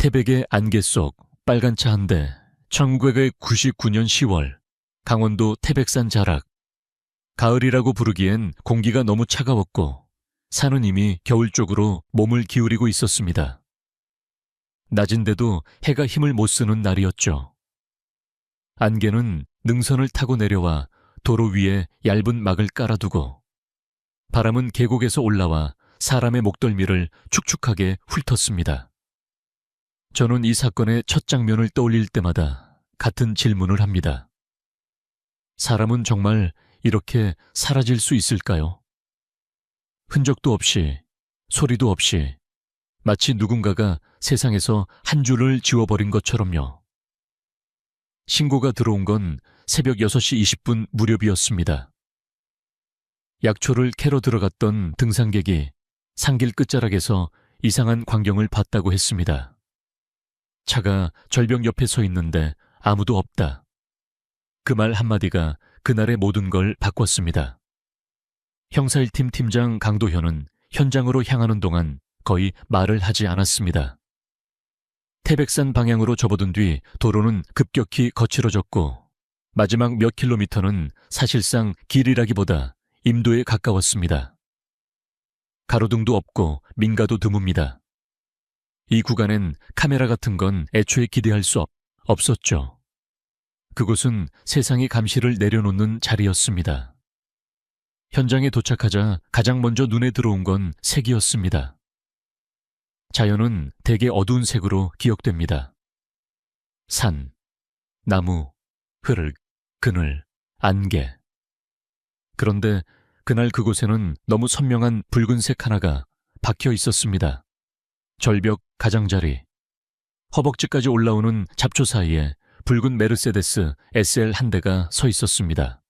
태백의 안개 속 빨간 차 한 대. 1999년 10월 강원도 태백산 자락. 가을이라고 부르기엔 공기가 너무 차가웠고 산은 이미 겨울 쪽으로 몸을 기울이고 있었습니다. 낮인데도 해가 힘을 못 쓰는 날이었죠. 안개는 능선을 타고 내려와 도로 위에 얇은 막을 깔아두고 바람은 계곡에서 올라와 사람의 목덜미를 축축하게 훑었습니다. 저는 이 사건의 첫 장면을 떠올릴 때마다 같은 질문을 합니다. 사람은 정말 이렇게 사라질 수 있을까요? 흔적도 없이, 소리도 없이, 마치 누군가가 세상에서 한 줄을 지워버린 것처럼요. 신고가 들어온 건 새벽 6시 20분 무렵이었습니다. 약초를 캐러 들어갔던 등산객이 산길 끝자락에서 이상한 광경을 봤다고 했습니다. 차가 절벽 옆에 서 있는데 아무도 없다. 그 말 한마디가 그날의 모든 걸 바꿨습니다. 형사 1팀 팀장 강도현은 현장으로 향하는 동안 거의 말을 하지 않았습니다. 태백산 방향으로 접어든 뒤 도로는 급격히 거칠어졌고 마지막 몇 킬로미터는 사실상 길이라기보다 임도에 가까웠습니다. 가로등도 없고 민가도 드뭅니다. 이 구간엔 카메라 같은 건 애초에 기대할 수 없었죠. 그곳은 세상의 감시를 내려놓는 자리였습니다. 현장에 도착하자 가장 먼저 눈에 들어온 건 색이었습니다. 자연은 대개 어두운 색으로 기억됩니다. 산, 나무, 흙, 그늘, 안개. 그런데 그날 그곳에는 너무 선명한 붉은색 하나가 박혀 있었습니다. 절벽 가장자리. 허벅지까지 올라오는 잡초 사이에 붉은 메르세데스 SL 한 대가 서 있었습니다.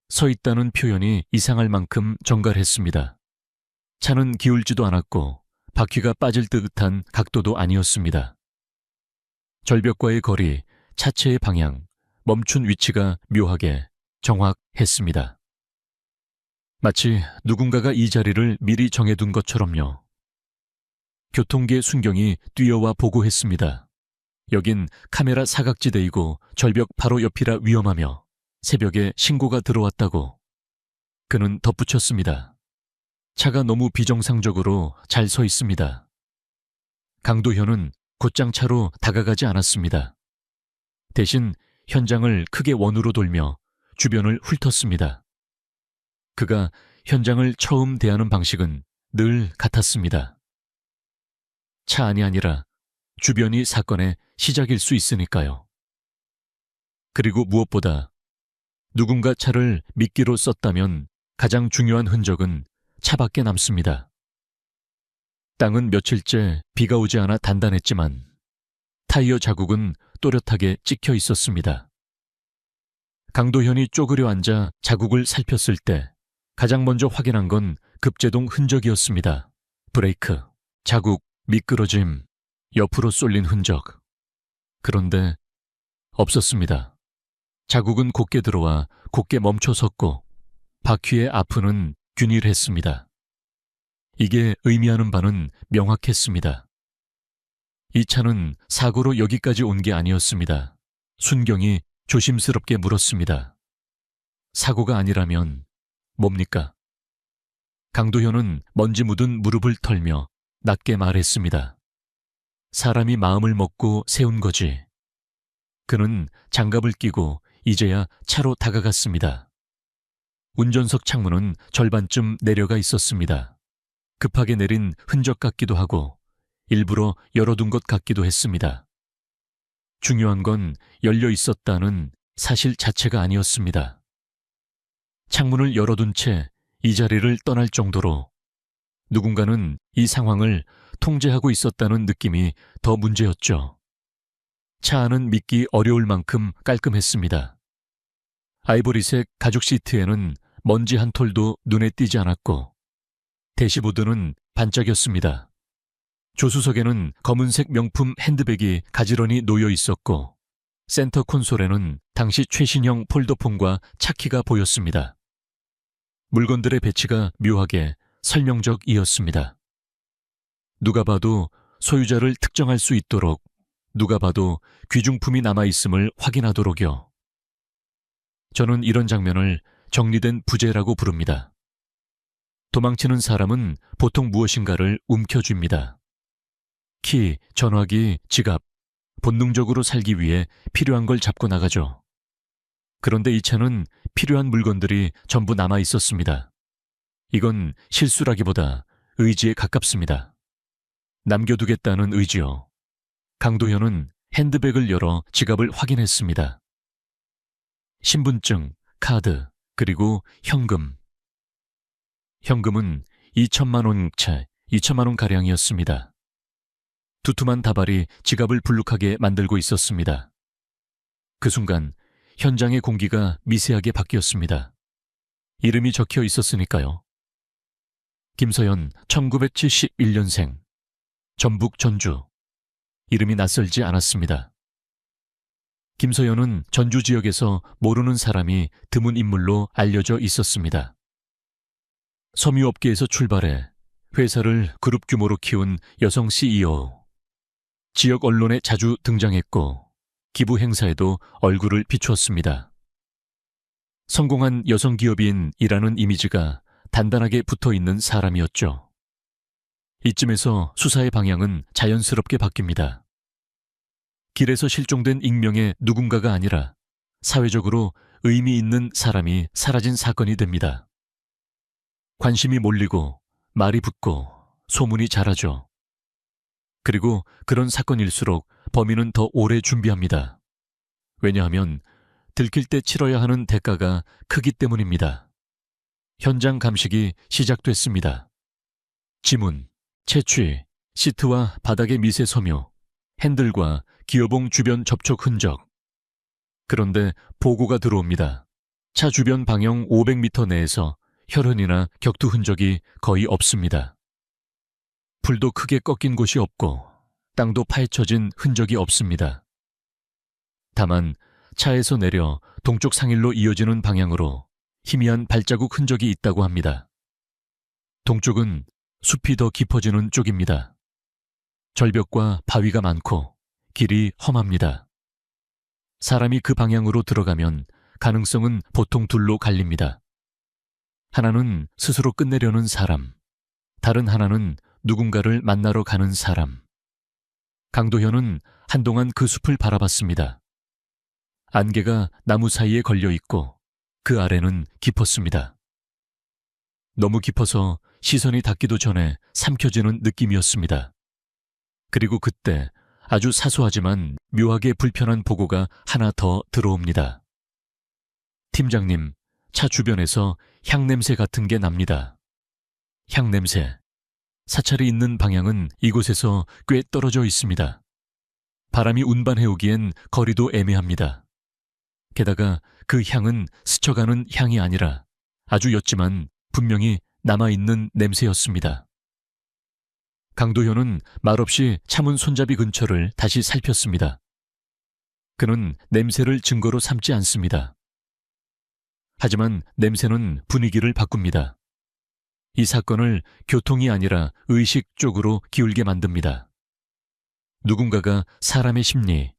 서 있다는 표현이 이상할 만큼 정갈했습니다. 차는 기울지도 않았고 바퀴가 빠질 듯한 각도도 아니었습니다. 절벽과의 거리, 차체의 방향, 멈춘 위치가 묘하게 정확했습니다. 마치 누군가가 이 자리를 미리 정해둔 것처럼요. 교통계 순경이 뛰어와 보고했습니다. 여긴 카메라 사각지대이고 절벽 바로 옆이라 위험하며 새벽에 신고가 들어왔다고. 그는 덧붙였습니다. 차가 너무 비정상적으로 잘 서 있습니다. 강도현은 곧장 차로 다가가지 않았습니다. 대신 현장을 크게 원으로 돌며 주변을 훑었습니다. 그가 현장을 처음 대하는 방식은 늘 같았습니다. 차 안이 아니라 주변이 사건의 시작일 수 있으니까요. 그리고 무엇보다 누군가 차를 미끼로 썼다면 가장 중요한 흔적은 차밖에 남습니다. 땅은 며칠째 비가 오지 않아 단단했지만 타이어 자국은 또렷하게 찍혀 있었습니다. 강도현이 쪼그려 앉아 자국을 살폈을 때 가장 먼저 확인한 건 급제동 흔적이었습니다. 브레이크, 자국, 미끄러짐, 옆으로 쏠린 흔적. 그런데 없었습니다. 자국은 곧게 들어와 곧게 멈춰 섰고 바퀴의 앞은 균일했습니다. 이게 의미하는 바는 명확했습니다. 이 차는 사고로 여기까지 온 게 아니었습니다. 순경이 조심스럽게 물었습니다. 사고가 아니라면 뭡니까? 강도현은 먼지 묻은 무릎을 털며 낮게 말했습니다. 사람이 마음을 먹고 세운 거지. 그는 장갑을 끼고 이제야 차로 다가갔습니다. 운전석 창문은 절반쯤 내려가 있었습니다. 급하게 내린 흔적 같기도 하고 일부러 열어둔 것 같기도 했습니다. 중요한 건 열려 있었다는 사실 자체가 아니었습니다. 창문을 열어둔 채 이 자리를 떠날 정도로 누군가는 이 상황을 통제하고 있었다는 느낌이 더 문제였죠. 차 안은 믿기 어려울 만큼 깔끔했습니다. 아이보리색 가죽 시트에는 먼지 한 톨도 눈에 띄지 않았고 대시보드는 반짝였습니다. 조수석에는 검은색 명품 핸드백이 가지런히 놓여 있었고 센터 콘솔에는 당시 최신형 폴더폰과 차키가 보였습니다. 물건들의 배치가 묘하게 설명적이었습니다. 누가 봐도 소유자를 특정할 수 있도록 누가 봐도 귀중품이 남아있음을 확인하도록요. 저는 이런 장면을 정리된 부재라고 부릅니다. 도망치는 사람은 보통 무엇인가를 움켜쥡니다. 키, 전화기, 지갑, 본능적으로 살기 위해 필요한 걸 잡고 나가죠. 그런데 이 차는 필요한 물건들이 전부 남아 있었습니다. 이건 실수라기보다 의지에 가깝습니다. 남겨두겠다는 의지요. 강도현은 핸드백을 열어 지갑을 확인했습니다. 신분증, 카드, 그리고 현금. 현금은 2천만 원채, 2천만 원가량이었습니다. 두툼한 다발이 지갑을 불룩하게 만들고 있었습니다. 그 순간 현장의 공기가 미세하게 바뀌었습니다. 이름이 적혀 있었으니까요. 김서연, 1971년생. 전북 전주. 이름이 낯설지 않았습니다. 김서연은 전주 지역에서 모르는 사람이 드문 인물로 알려져 있었습니다. 섬유업계에서 출발해 회사를 그룹 규모로 키운 여성 CEO. 지역 언론에 자주 등장했고 기부 행사에도 얼굴을 비추었습니다. 성공한 여성 기업인이라는 이미지가 단단하게 붙어있는 사람이었죠. 이쯤에서 수사의 방향은 자연스럽게 바뀝니다. 길에서 실종된 익명의 누군가가 아니라 사회적으로 의미 있는 사람이 사라진 사건이 됩니다. 관심이 몰리고 말이 붙고 소문이 자라죠. 그리고 그런 사건일수록 범인은 더 오래 준비합니다. 왜냐하면 들킬 때 치러야 하는 대가가 크기 때문입니다. 현장 감식이 시작됐습니다. 지문, 채취, 시트와 바닥의 미세 섬유, 핸들과 기어봉 주변 접촉 흔적. 그런데 보고가 들어옵니다. 차 주변 방형 500m 내에서 혈흔이나 격투 흔적이 거의 없습니다. 불도 크게 꺾인 곳이 없고 땅도 파헤쳐진 흔적이 없습니다. 다만 차에서 내려 동쪽 상일로 이어지는 방향으로 희미한 발자국 흔적이 있다고 합니다. 동쪽은 숲이 더 깊어지는 쪽입니다. 절벽과 바위가 많고 길이 험합니다. 사람이 그 방향으로 들어가면 가능성은 보통 둘로 갈립니다. 하나는 스스로 끝내려는 사람, 다른 하나는 누군가를 만나러 가는 사람. 강도현은 한동안 그 숲을 바라봤습니다. 안개가 나무 사이에 걸려 있고 그 아래는 깊었습니다. 너무 깊어서 시선이 닿기도 전에 삼켜지는 느낌이었습니다. 그리고 그때 아주 사소하지만 묘하게 불편한 보고가 하나 더 들어옵니다. 팀장님, 차 주변에서 향냄새 같은 게 납니다. 향냄새. 사찰이 있는 방향은 이곳에서 꽤 떨어져 있습니다. 바람이 운반해오기엔 거리도 애매합니다. 게다가 그 향은 스쳐가는 향이 아니라 아주 옅지만 분명히 남아있는 냄새였습니다. 강도현은 말없이 차문 손잡이 근처를 다시 살폈습니다. 그는 냄새를 증거로 삼지 않습니다. 하지만 냄새는 분위기를 바꿉니다. 이 사건을 교통이 아니라 의식 쪽으로 기울게 만듭니다. 누군가가 사람의 심리,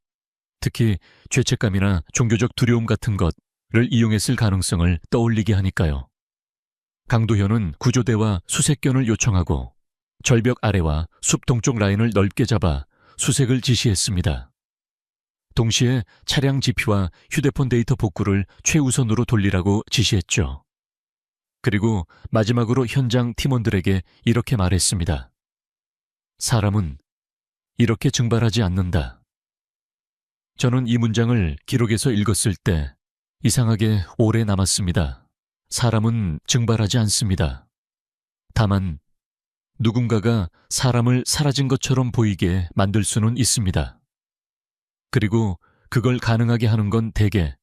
특히 죄책감이나 종교적 두려움 같은 것을 이용했을 가능성을 떠올리게 하니까요. 강도현은 구조대와 수색견을 요청하고 절벽 아래와 숲 동쪽 라인을 넓게 잡아 수색을 지시했습니다. 동시에 차량 지피와 휴대폰 데이터 복구를 최우선으로 돌리라고 지시했죠. 그리고 마지막으로 현장 팀원들에게 이렇게 말했습니다. 사람은 이렇게 증발하지 않는다. 저는 이 문장을 기록에서 읽었을 때 이상하게 오래 남았습니다. 사람은 증발하지 않습니다. 다만 누군가가 사람을 사라진 것처럼 보이게 만들 수는 있습니다. 그리고 그걸 가능하게 하는 건 대개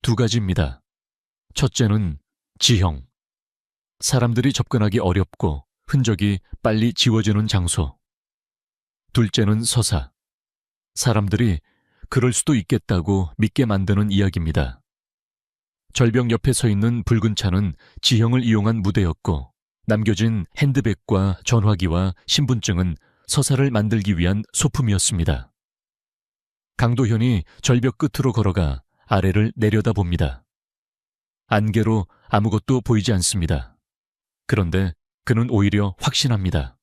두 가지입니다. 첫째는 지형. 사람들이 접근하기 어렵고 흔적이 빨리 지워지는 장소. 둘째는 서사. 사람들이 그럴 수도 있겠다고 믿게 만드는 이야기입니다. 절벽 옆에 서 있는 붉은 차는 지형을 이용한 무대였고 남겨진 핸드백과 전화기와 신분증은 서사를 만들기 위한 소품이었습니다. 강도현이 절벽 끝으로 걸어가 아래를 내려다봅니다. 안개로 아무것도 보이지 않습니다. 그런데 그는 오히려 확신합니다.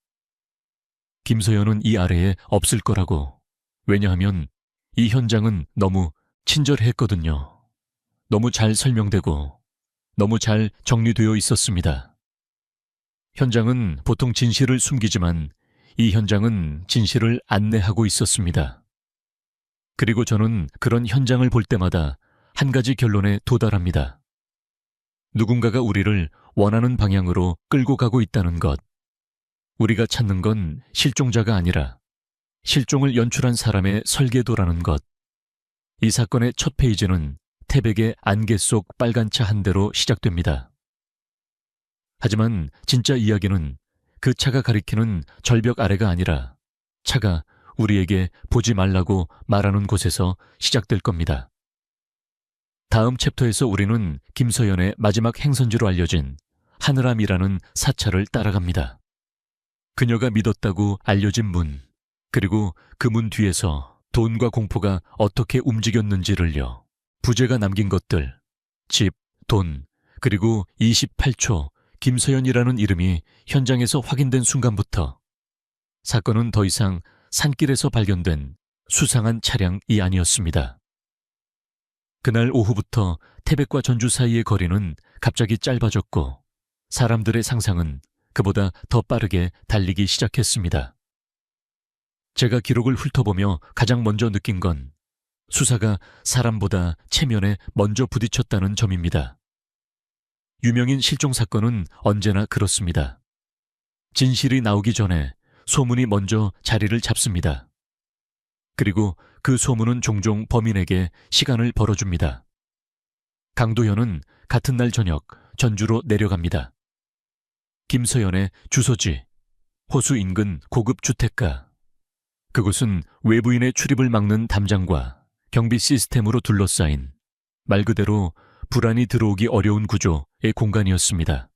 김서연은 이 아래에 없을 거라고. 왜냐하면 이 현장은 너무 친절했거든요. 너무 잘 설명되고 너무 잘 정리되어 있었습니다. 현장은 보통 진실을 숨기지만 이 현장은 진실을 안내하고 있었습니다. 그리고 저는 그런 현장을 볼 때마다 한 가지 결론에 도달합니다. 누군가가 우리를 원하는 방향으로 끌고 가고 있다는 것. 우리가 찾는 건 실종자가 아니라 실종을 연출한 사람의 설계도라는 것. 이 사건의 첫 페이지는 태백의 안개 속 빨간 차 한 대로 시작됩니다. 하지만 진짜 이야기는 그 차가 가리키는 절벽 아래가 아니라 차가 우리에게 보지 말라고 말하는 곳에서 시작될 겁니다. 다음 챕터에서 우리는 김서연의 마지막 행선지로 알려진 하늘암이라는 사찰을 따라갑니다. 그녀가 믿었다고 알려진 문, 그리고 그 문 뒤에서 돈과 공포가 어떻게 움직였는지를요. 부재가 남긴 것들, 집, 돈, 그리고 28초 김서연이라는 이름이 현장에서 확인된 순간부터 사건은 더 이상 산길에서 발견된 수상한 차량이 아니었습니다. 그날 오후부터 태백과 전주 사이의 거리는 갑자기 짧아졌고 사람들의 상상은 그보다 더 빠르게 달리기 시작했습니다. 제가 기록을 훑어보며 가장 먼저 느낀 건 수사가 사람보다 체면에 먼저 부딪혔다는 점입니다. 유명인 실종 사건은 언제나 그렇습니다. 진실이 나오기 전에 소문이 먼저 자리를 잡습니다. 그리고 그 소문은 종종 범인에게 시간을 벌어줍니다. 강도현은 같은 날 저녁 전주로 내려갑니다. 김서연의 주소지, 호수 인근 고급 주택가. 그곳은 외부인의 출입을 막는 담장과 경비 시스템으로 둘러싸인 말 그대로 불안이 들어오기 어려운 구조의 공간이었습니다.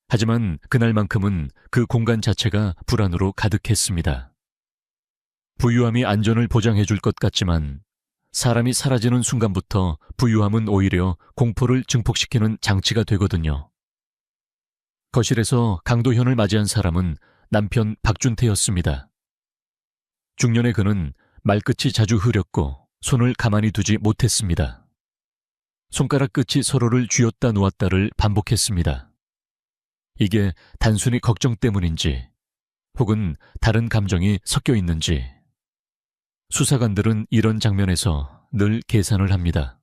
하지만 그날만큼은 그 공간 자체가 불안으로 가득했습니다. 부유함이 안전을 보장해 줄 것 같지만 사람이 사라지는 순간부터 부유함은 오히려 공포를 증폭시키는 장치가 되거든요. 거실에서 강도현을 맞이한 사람은 남편 박준태였습니다. 중년의 그는 말끝이 자주 흐렸고 손을 가만히 두지 못했습니다. 손가락 끝이 서로를 쥐었다 놓았다를 반복했습니다. 이게 단순히 걱정 때문인지 혹은 다른 감정이 섞여 있는지 수사관들은 이런 장면에서 늘 계산을 합니다.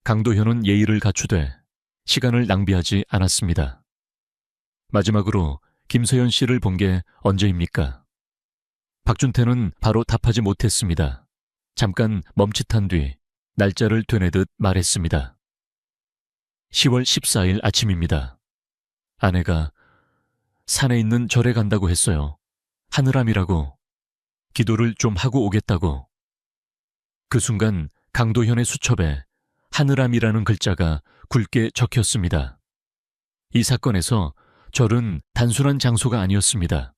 강도현은 예의를 갖추되 시간을 낭비하지 않았습니다. 마지막으로 김서연 씨를 본 게 언제입니까? 박준태는 바로 답하지 못했습니다. 잠깐 멈칫한 뒤 날짜를 되뇌듯 말했습니다. 10월 14일 아침입니다. 아내가 산에 있는 절에 간다고 했어요. 하늘암이라고. 기도를 좀 하고 오겠다고. 그 순간 강도현의 수첩에 하늘암이라는 글자가 굵게 적혔습니다. 이 사건에서 절은 단순한 장소가 아니었습니다.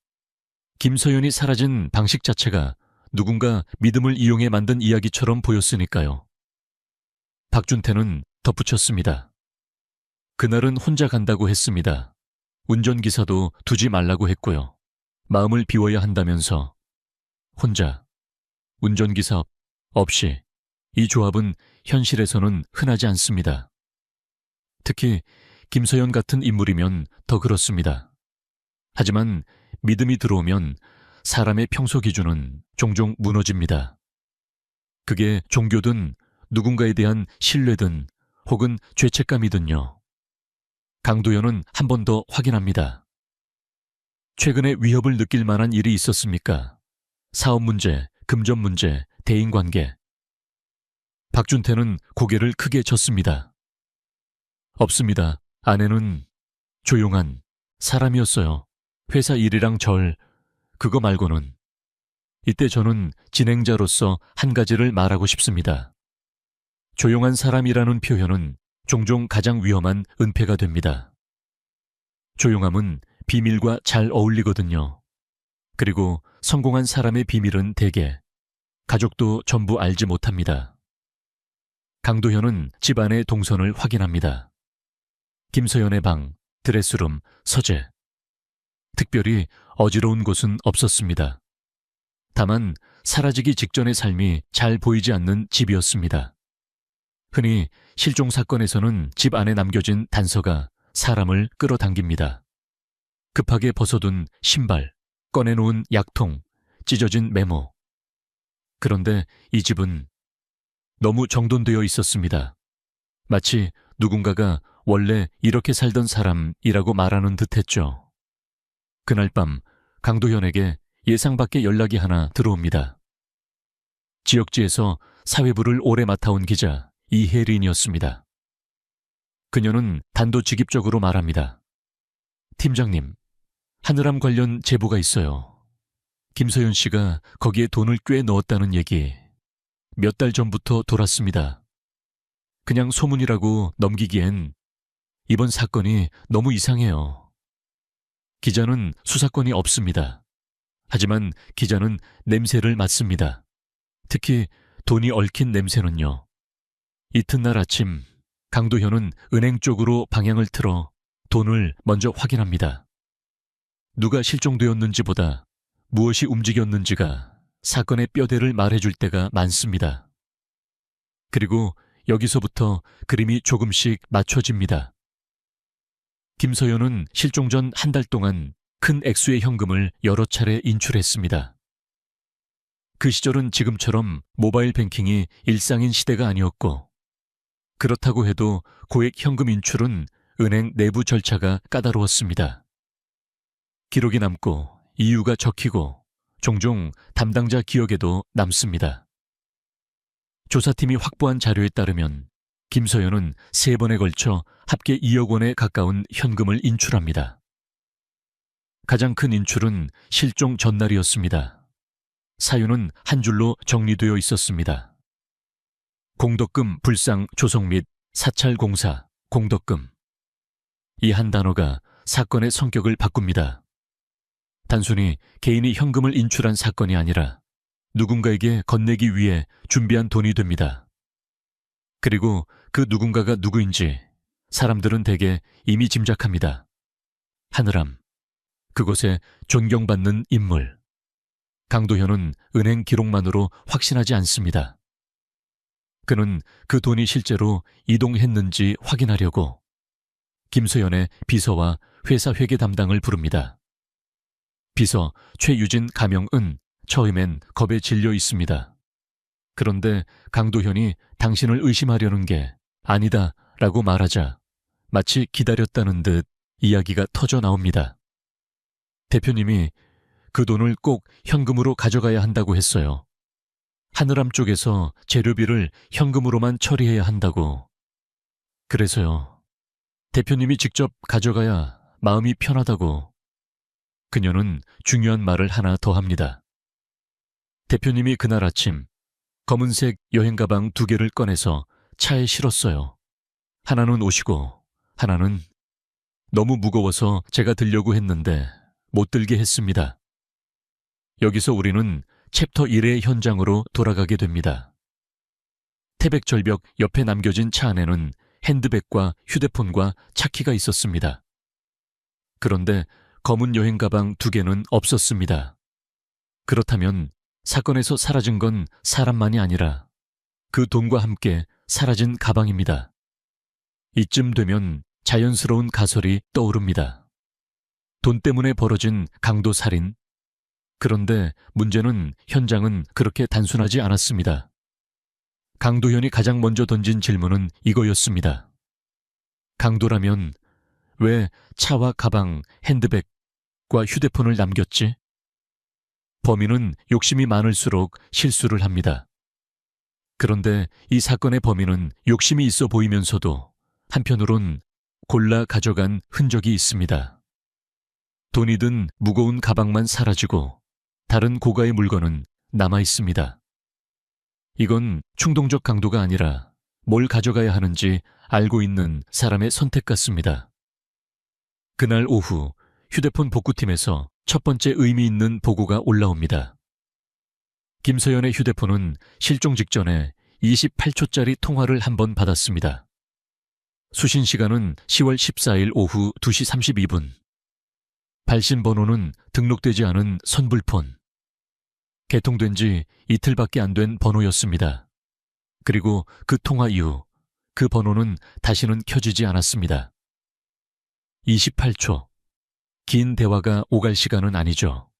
김서연이 사라진 방식 자체가 누군가 믿음을 이용해 만든 이야기처럼 보였으니까요. 박준태는 덧붙였습니다. 그날은 혼자 간다고 했습니다. 운전기사도 두지 말라고 했고요. 마음을 비워야 한다면서. 혼자, 운전기사 없이. 이 조합은 현실에서는 흔하지 않습니다. 특히 김서연 같은 인물이면 더 그렇습니다. 하지만 믿음이 들어오면 사람의 평소 기준은 종종 무너집니다. 그게 종교든 누군가에 대한 신뢰든 혹은 죄책감이든요. 강도현은 한 번 더 확인합니다. 최근에 위협을 느낄 만한 일이 있었습니까? 사업 문제, 금전 문제, 대인관계. 박준태는 고개를 크게 젓습니다. 없습니다. 아내는 조용한 사람이었어요. 회사 일이랑 그거 말고는. 이때 저는 진행자로서 한 가지를 말하고 싶습니다. 조용한 사람이라는 표현은 종종 가장 위험한 은폐가 됩니다. 조용함은 비밀과 잘 어울리거든요. 그리고 성공한 사람의 비밀은 대개 가족도 전부 알지 못합니다. 강도현은 집안의 동선을 확인합니다. 김서연의 방, 드레스룸, 서재. 특별히 어지러운 곳은 없었습니다. 다만 사라지기 직전의 삶이 잘 보이지 않는 집이었습니다. 흔히 실종 사건에서는 집 안에 남겨진 단서가 사람을 끌어당깁니다. 급하게 벗어둔 신발, 꺼내놓은 약통, 찢어진 메모. 그런데 이 집은 너무 정돈되어 있었습니다. 마치 누군가가 원래 이렇게 살던 사람이라고 말하는 듯했죠. 그날 밤 강도현에게 예상 밖의 연락이 하나 들어옵니다. 지역지에서 사회부를 오래 맡아온 기자 이혜린이었습니다. 그녀는 단도직입적으로 말합니다. 팀장님, 하늘암 관련 제보가 있어요. 김서연 씨가 거기에 돈을 꽤 넣었다는 얘기 몇 달 전부터 돌았습니다. 그냥 소문이라고 넘기기엔 이번 사건이 너무 이상해요. 기자는 수사권이 없습니다. 하지만 기자는 냄새를 맡습니다. 특히 돈이 얽힌 냄새는요. 이튿날 아침 강도현은 은행 쪽으로 방향을 틀어 돈을 먼저 확인합니다. 누가 실종되었는지보다 무엇이 움직였는지가 사건의 뼈대를 말해줄 때가 많습니다. 그리고 여기서부터 그림이 조금씩 맞춰집니다. 김서연은 실종 전 한 달 동안 큰 액수의 현금을 여러 차례 인출했습니다. 그 시절은 지금처럼 모바일 뱅킹이 일상인 시대가 아니었고, 그렇다고 해도 고액 현금 인출은 은행 내부 절차가 까다로웠습니다. 기록이 남고 이유가 적히고 종종 담당자 기억에도 남습니다. 조사팀이 확보한 자료에 따르면 김서연은 3번에 걸쳐 합계 2억 원에 가까운 현금을 인출합니다. 가장 큰 인출은 실종 전날이었습니다. 사유는 한 줄로 정리되어 있었습니다. 공덕금 불상 조성 및 사찰공사 공덕금. 이 한 단어가 사건의 성격을 바꿉니다. 단순히 개인이 현금을 인출한 사건이 아니라 누군가에게 건네기 위해 준비한 돈이 됩니다. 그리고 그 누군가가 누구인지 사람들은 대개 이미 짐작합니다. 하늘암, 그곳에 존경받는 인물. 강도현은 은행 기록만으로 확신하지 않습니다. 그는 그 돈이 실제로 이동했는지 확인하려고 김서연의 비서와 회사 회계 담당을 부릅니다. 비서 최유진 가명은 처음엔 겁에 질려 있습니다. 그런데 강도현이 당신을 의심하려는 게 아니다 라고 말하자 마치 기다렸다는 듯 이야기가 터져 나옵니다. 대표님이 그 돈을 꼭 현금으로 가져가야 한다고 했어요. 하늘암 쪽에서 재료비를 현금으로만 처리해야 한다고. 그래서요. 대표님이 직접 가져가야 마음이 편하다고. 그녀는 중요한 말을 하나 더 합니다. 대표님이 그날 아침 검은색 여행 가방 2개를 꺼내서 차에 실었어요. 하나는 오시고 하나는 너무 무거워서 제가 들려고 했는데 못 들게 했습니다. 여기서 우리는 챕터 1의 현장으로 돌아가게 됩니다. 태백절벽 옆에 남겨진 차 안에는 핸드백과 휴대폰과 차키가 있었습니다. 그런데 검은 여행 가방 2개는 없었습니다. 그렇다면 사건에서 사라진 건 사람만이 아니라 그 돈과 함께 사라진 가방입니다. 이쯤 되면 자연스러운 가설이 떠오릅니다. 돈 때문에 벌어진 강도 살인. 그런데 문제는 현장은 그렇게 단순하지 않았습니다. 강도현이 가장 먼저 던진 질문은 이거였습니다. 강도라면 왜 차와 가방, 핸드백과 휴대폰을 남겼지? 범인은 욕심이 많을수록 실수를 합니다. 그런데 이 사건의 범인은 욕심이 있어 보이면서도 한편으론 골라 가져간 흔적이 있습니다. 돈이 든 무거운 가방만 사라지고 다른 고가의 물건은 남아 있습니다. 이건 충동적 강도가 아니라 뭘 가져가야 하는지 알고 있는 사람의 선택 같습니다. 그날 오후 휴대폰 복구팀에서 첫 번째 의미 있는 보고가 올라옵니다. 김서연의 휴대폰은 실종 직전에 28초짜리 통화를 한 번 받았습니다. 수신 시간은 10월 14일 오후 2시 32분. 발신 번호는 등록되지 않은 선불폰. 개통된 지 이틀밖에 안 된 번호였습니다. 그리고 그 통화 이후 그 번호는 다시는 켜지지 않았습니다. 28초. 긴 대화가 오갈 시간은 아니죠.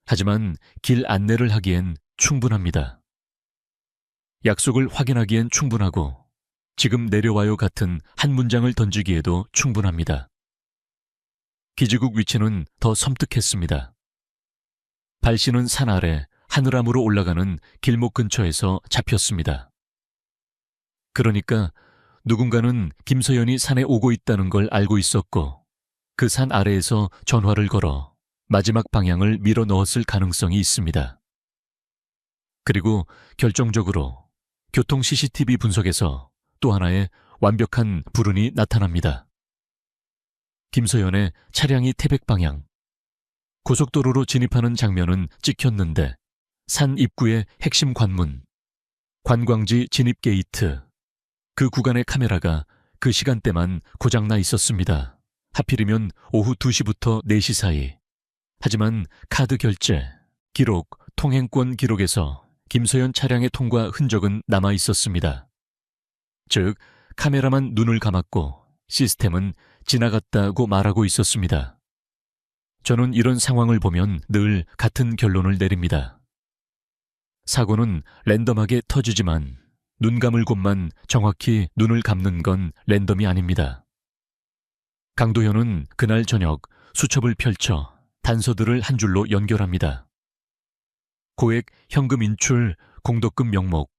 하지만 길 안내를 하기엔 충분합니다. 약속을 확인하기엔 충분하고 지금 내려와요 같은 한 문장을 던지기에도 충분합니다. 기지국 위치는 더 섬뜩했습니다. 발신은 산 아래 하늘암으로 올라가는 길목 근처에서 잡혔습니다. 그러니까 누군가는 김서연이 산에 오고 있다는 걸 알고 있었고 그 산 아래에서 전화를 걸어 마지막 방향을 밀어 넣었을 가능성이 있습니다. 그리고 결정적으로 교통 CCTV 분석에서 또 하나의 완벽한 불운이 나타납니다. 김서연의 차량이 태백 방향. 고속도로로 진입하는 장면은 찍혔는데 산 입구의 핵심 관문, 관광지 진입 게이트, 그 구간의 카메라가 그 시간대만 고장나 있었습니다. 하필이면 오후 2시부터 4시 사이. 하지만 카드 결제, 기록, 통행권 기록에서 김서연 차량의 통과 흔적은 남아 있었습니다. 즉, 카메라만 눈을 감았고 시스템은 지나갔다고 말하고 있었습니다. 저는 이런 상황을 보면 늘 같은 결론을 내립니다. 사고는 랜덤하게 터지지만 눈 감을 곳만 정확히 눈을 감는 건 랜덤이 아닙니다. 강도현은 그날 저녁 수첩을 펼쳐 단서들을 한 줄로 연결합니다. 고액 현금 인출, 공덕금 명목,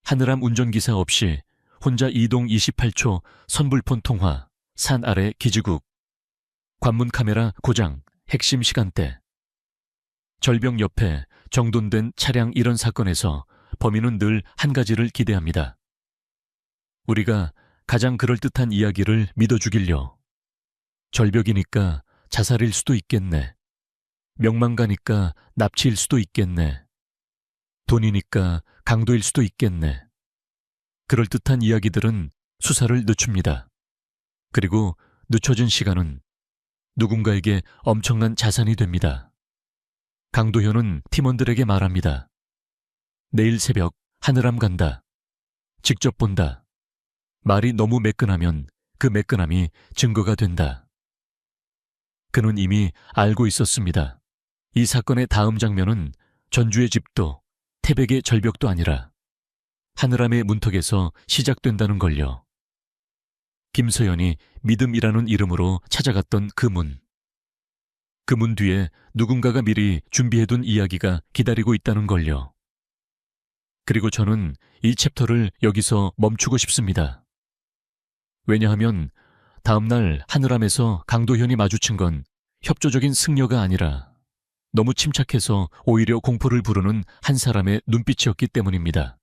하늘암 운전기사 없이 혼자 이동 28초 선불폰 통화, 산 아래 기지국, 관문 카메라 고장, 핵심 시간대. 절벽 옆에 정돈된 차량 이런 사건에서 범인은 늘 한 가지를 기대합니다. 우리가 가장 그럴듯한 이야기를 믿어주길요. 절벽이니까 자살일 수도 있겠네. 명망가니까 납치일 수도 있겠네. 돈이니까 강도일 수도 있겠네. 그럴듯한 이야기들은 수사를 늦춥니다. 그리고 늦춰진 시간은 누군가에게 엄청난 자산이 됩니다. 강도현은 팀원들에게 말합니다. 내일 새벽 하늘암 간다. 직접 본다. 말이 너무 매끈하면 그 매끈함이 증거가 된다. 그는 이미 알고 있었습니다. 이 사건의 다음 장면은 전주의 집도 태백의 절벽도 아니라 하늘암의 문턱에서 시작된다는 걸요. 김서연이 믿음이라는 이름으로 찾아갔던 그 문. 그 문 뒤에 누군가가 미리 준비해둔 이야기가 기다리고 있다는 걸요. 그리고 저는 이 챕터를 여기서 멈추고 싶습니다. 왜냐하면 다음날 하늘암에서 강도현이 마주친 건 협조적인 승려가 아니라 너무 침착해서 오히려 공포를 부르는 한 사람의 눈빛이었기 때문입니다.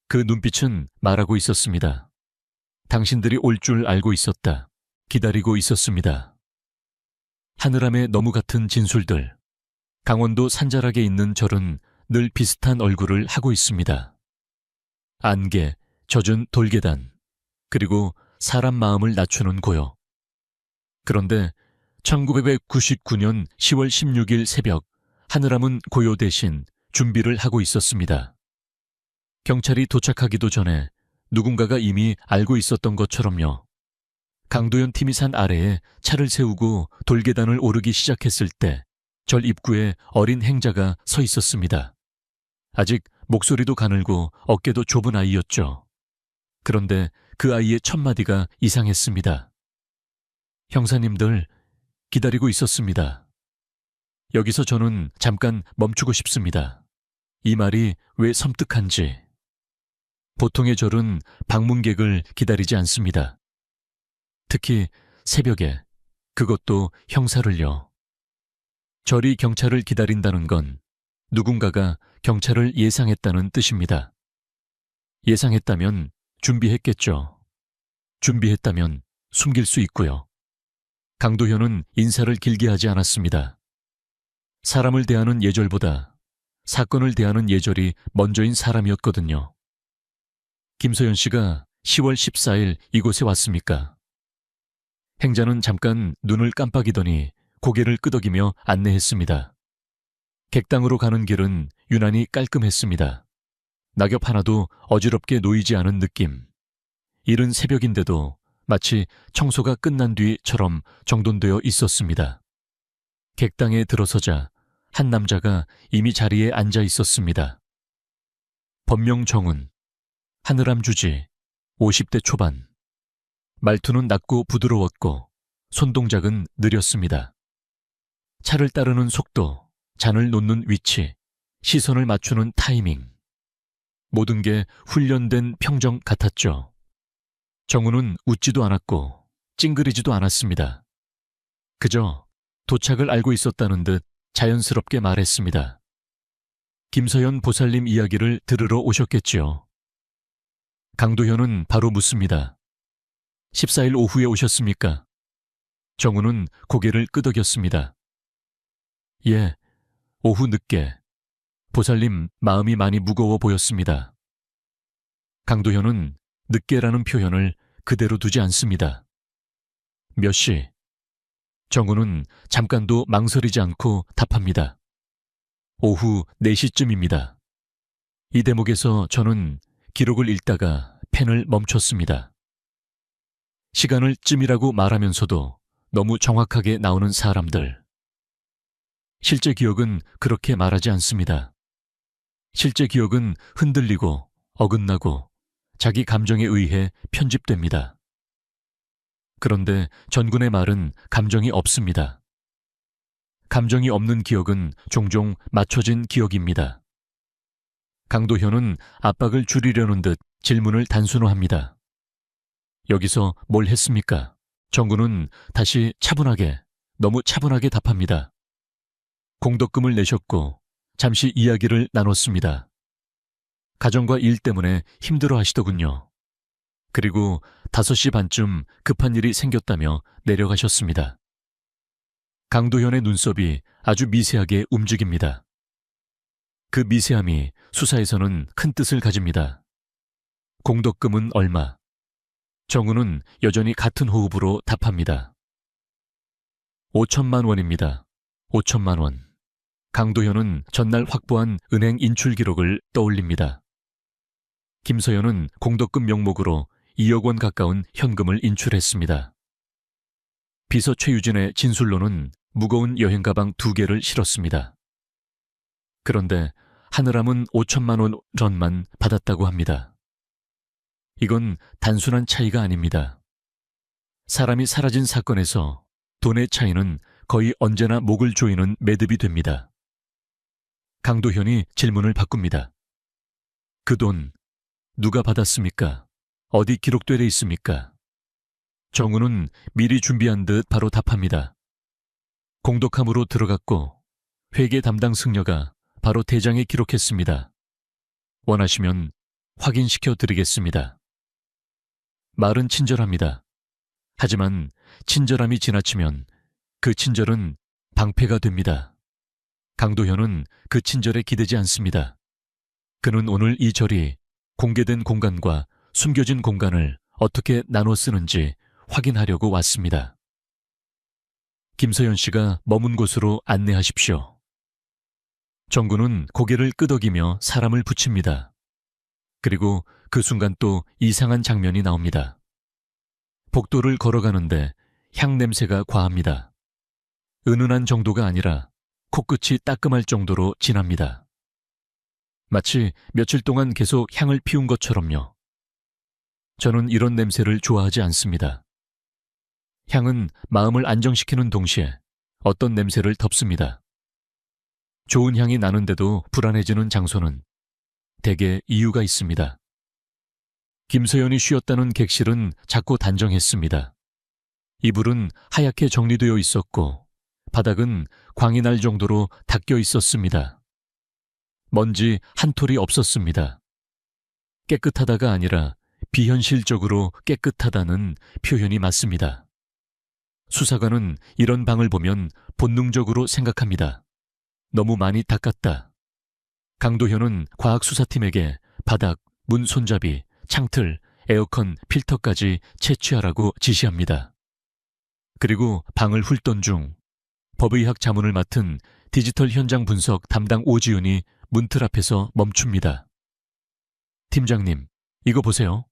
그 눈빛은 말하고 있었습니다. 당신들이 올 줄 알고 있었다. 기다리고 있었습니다. 하늘암의 너무 같은 진술들. 강원도 산자락에 있는 절은 늘 비슷한 얼굴을 하고 있습니다. 안개, 젖은 돌계단, 그리고 사람 마음을 낮추는 고요. 그런데 1999년 10월 16일 새벽 하늘암은 고요 대신 준비를 하고 있었습니다. 경찰이 도착하기도 전에 누군가가 이미 알고 있었던 것처럼요. 강도현 팀이 산 아래에 차를 세우고 돌계단을 오르기 시작했을 때 절 입구에 어린 행자가 서 있었습니다. 아직 목소리도 가늘고 어깨도 좁은 아이였죠. 그런데 그 아이의 첫 마디가 이상했습니다. 형사님들, 기다리고 있었습니다. 여기서 저는 잠깐 멈추고 싶습니다. 이 말이 왜 섬뜩한지. 보통의 절은 방문객을 기다리지 않습니다. 특히 새벽에, 그것도 형사를요. 절이 경찰을 기다린다는 건 누군가가 경찰을 예상했다는 뜻입니다. 예상했다면 준비했겠죠. 준비했다면 숨길 수 있고요. 강도현은 인사를 길게 하지 않았습니다. 사람을 대하는 예절보다 사건을 대하는 예절이 먼저인 사람이었거든요. 김서연 씨가 10월 14일 이곳에 왔습니까? 행자는 잠깐 눈을 깜빡이더니 고개를 끄덕이며 안내했습니다. 객당으로 가는 길은 유난히 깔끔했습니다. 낙엽 하나도 어지럽게 놓이지 않은 느낌. 이른 새벽인데도 마치 청소가 끝난 뒤처럼 정돈되어 있었습니다. 객당에 들어서자 한 남자가 이미 자리에 앉아 있었습니다. 법명 정훈, 하늘암 주지, 50대 초반. 말투는 낮고 부드러웠고 손동작은 느렸습니다. 차를 따르는 속도, 잔을 놓는 위치, 시선을 맞추는 타이밍. 모든 게 훈련된 평정 같았죠. 정훈은 웃지도 않았고 찡그리지도 않았습니다. 그저 도착을 알고 있었다는 듯 자연스럽게 말했습니다. 김서연 보살님 이야기를 들으러 오셨겠지요. 강도현은 바로 묻습니다. 14일 오후에 오셨습니까? 정훈은 고개를 끄덕였습니다. 예, 오후 늦게. 보살님 마음이 많이 무거워 보였습니다. 강도현은 늦게라는 표현을 그대로 두지 않습니다. 몇 시? 정훈은 잠깐도 망설이지 않고 답합니다. 오후 4시쯤입니다. 이 대목에서 저는 기록을 읽다가 펜을 멈췄습니다. 시간을 쯤이라고 말하면서도 너무 정확하게 나오는 사람들. 실제 기억은 그렇게 말하지 않습니다. 실제 기억은 흔들리고 어긋나고 자기 감정에 의해 편집됩니다. 그런데 전군의 말은 감정이 없습니다. 감정이 없는 기억은 종종 맞춰진 기억입니다. 강도현은 압박을 줄이려는 듯 질문을 단순화합니다. 여기서 뭘 했습니까? 정군은 다시 차분하게, 너무 차분하게 답합니다. 공덕금을 내셨고 잠시 이야기를 나눴습니다. 가정과 일 때문에 힘들어 하시더군요. 그리고 5시 반쯤 급한 일이 생겼다며 내려가셨습니다. 강도현의 눈썹이 아주 미세하게 움직입니다. 그 미세함이 수사에서는 큰 뜻을 가집니다. 공덕금은 얼마? 정훈은 여전히 같은 호흡으로 답합니다. 5천만 원입니다. 5천만 원. 강도현은 전날 확보한 은행 인출 기록을 떠올립니다. 김서연은 공덕금 명목으로 2억 원 가까운 현금을 인출했습니다. 비서 최유진의 진술로는 무거운 여행 가방 2개를 실었습니다. 그런데 하늘암은 5천만 원 전만 받았다고 합니다. 이건 단순한 차이가 아닙니다. 사람이 사라진 사건에서 돈의 차이는 거의 언제나 목을 조이는 매듭이 됩니다. 강도현이 질문을 바꿉니다. 그 돈 누가 받았습니까? 어디 기록되어 있습니까? 정훈은 미리 준비한 듯 바로 답합니다. 공덕함으로 들어갔고 회계 담당 승려가 바로 대장에 기록했습니다. 원하시면 확인시켜 드리겠습니다. 말은 친절합니다. 하지만 친절함이 지나치면 그 친절은 방패가 됩니다. 강도현은 그 친절에 기대지 않습니다. 그는 오늘 이 절이 공개된 공간과 숨겨진 공간을 어떻게 나눠 쓰는지 확인하려고 왔습니다. 김서연 씨가 머문 곳으로 안내하십시오. 정군은 고개를 끄덕이며 사람을 붙입니다. 그리고 그 순간 또 이상한 장면이 나옵니다. 복도를 걸어가는데 향 냄새가 과합니다. 은은한 정도가 아니라 코끝이 따끔할 정도로 진합니다. 마치 며칠 동안 계속 향을 피운 것처럼요. 저는 이런 냄새를 좋아하지 않습니다. 향은 마음을 안정시키는 동시에 어떤 냄새를 덮습니다. 좋은 향이 나는데도 불안해지는 장소는 대개 이유가 있습니다. 김서연이 쉬었다는 객실은 작고 단정했습니다. 이불은 하얗게 정리되어 있었고 바닥은 광이 날 정도로 닦여 있었습니다. 먼지 한 톨이 없었습니다. 깨끗하다가 아니라 비현실적으로 깨끗하다는 표현이 맞습니다. 수사관은 이런 방을 보면 본능적으로 생각합니다. 너무 많이 닦았다. 강도현은 과학수사팀에게 바닥, 문 손잡이, 창틀, 에어컨, 필터까지 채취하라고 지시합니다. 그리고 방을 훑던 중 법의학 자문을 맡은 디지털 현장 분석 담당 오지은이 문틀 앞에서 멈춥니다. 팀장님, 이거 보세요.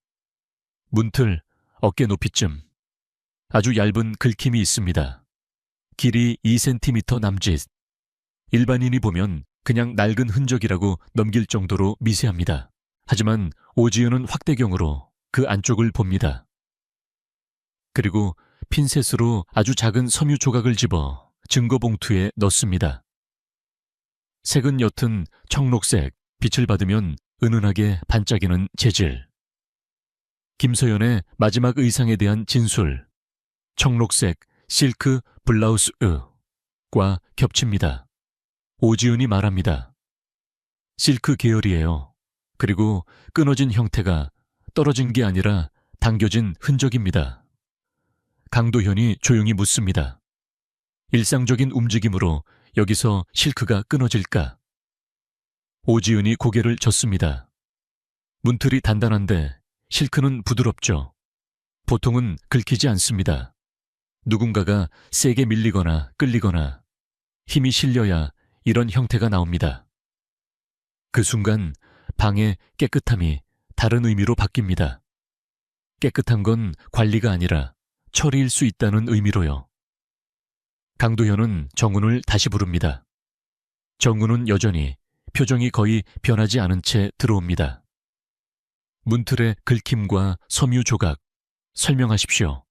문틀 어깨 높이쯤 아주 얇은 긁힘이 있습니다. 길이 2cm 남짓. 일반인이 보면 그냥 낡은 흔적이라고 넘길 정도로 미세합니다. 하지만 오지은은 확대경으로 그 안쪽을 봅니다. 그리고 핀셋으로 아주 작은 섬유 조각을 집어 증거 봉투에 넣습니다. 색은 옅은 청록색, 빛을 받으면 은은하게 반짝이는 재질. 김서연의 마지막 의상에 대한 진술, 청록색 실크 블라우스과 겹칩니다. 오지은이 말합니다. 실크 계열이에요. 그리고 끊어진 형태가 떨어진 게 아니라 당겨진 흔적입니다. 강도현이 조용히 묻습니다. 일상적인 움직임으로 여기서 실크가 끊어질까? 오지은이 고개를 젓습니다. 문틀이 단단한데 실크는 부드럽죠. 보통은 긁히지 않습니다. 누군가가 세게 밀리거나 끌리거나 힘이 실려야 이런 형태가 나옵니다. 그 순간 방의 깨끗함이 다른 의미로 바뀝니다. 깨끗한 건 관리가 아니라 처리일 수 있다는 의미로요. 강도현은 정훈을 다시 부릅니다. 정훈은 여전히 표정이 거의 변하지 않은 채 들어옵니다. 문틀의 긁힘과 섬유 조각, 설명하십시오.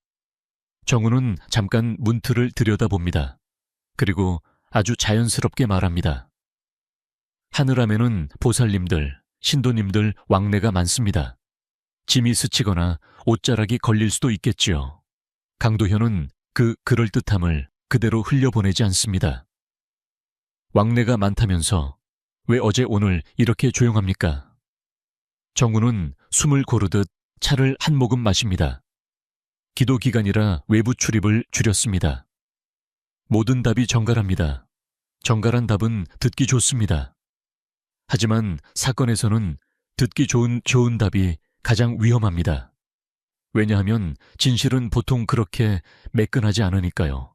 정훈은 잠깐 문틀을 들여다봅니다. 그리고 아주 자연스럽게 말합니다. 하늘함에는 보살님들, 신도님들 왕래가 많습니다. 짐이 스치거나 옷자락이 걸릴 수도 있겠지요. 강도현은 그 그럴듯함을 그대로 흘려보내지 않습니다. 왕래가 많다면서 왜 어제 오늘 이렇게 조용합니까? 정훈은 숨을 고르듯 차를 한 모금 마십니다. 기도 기간이라 외부 출입을 줄였습니다. 모든 답이 정갈합니다. 정갈한 답은 듣기 좋습니다. 하지만 사건에서는 듣기 좋은 답이 가장 위험합니다. 왜냐하면 진실은 보통 그렇게 매끈하지 않으니까요.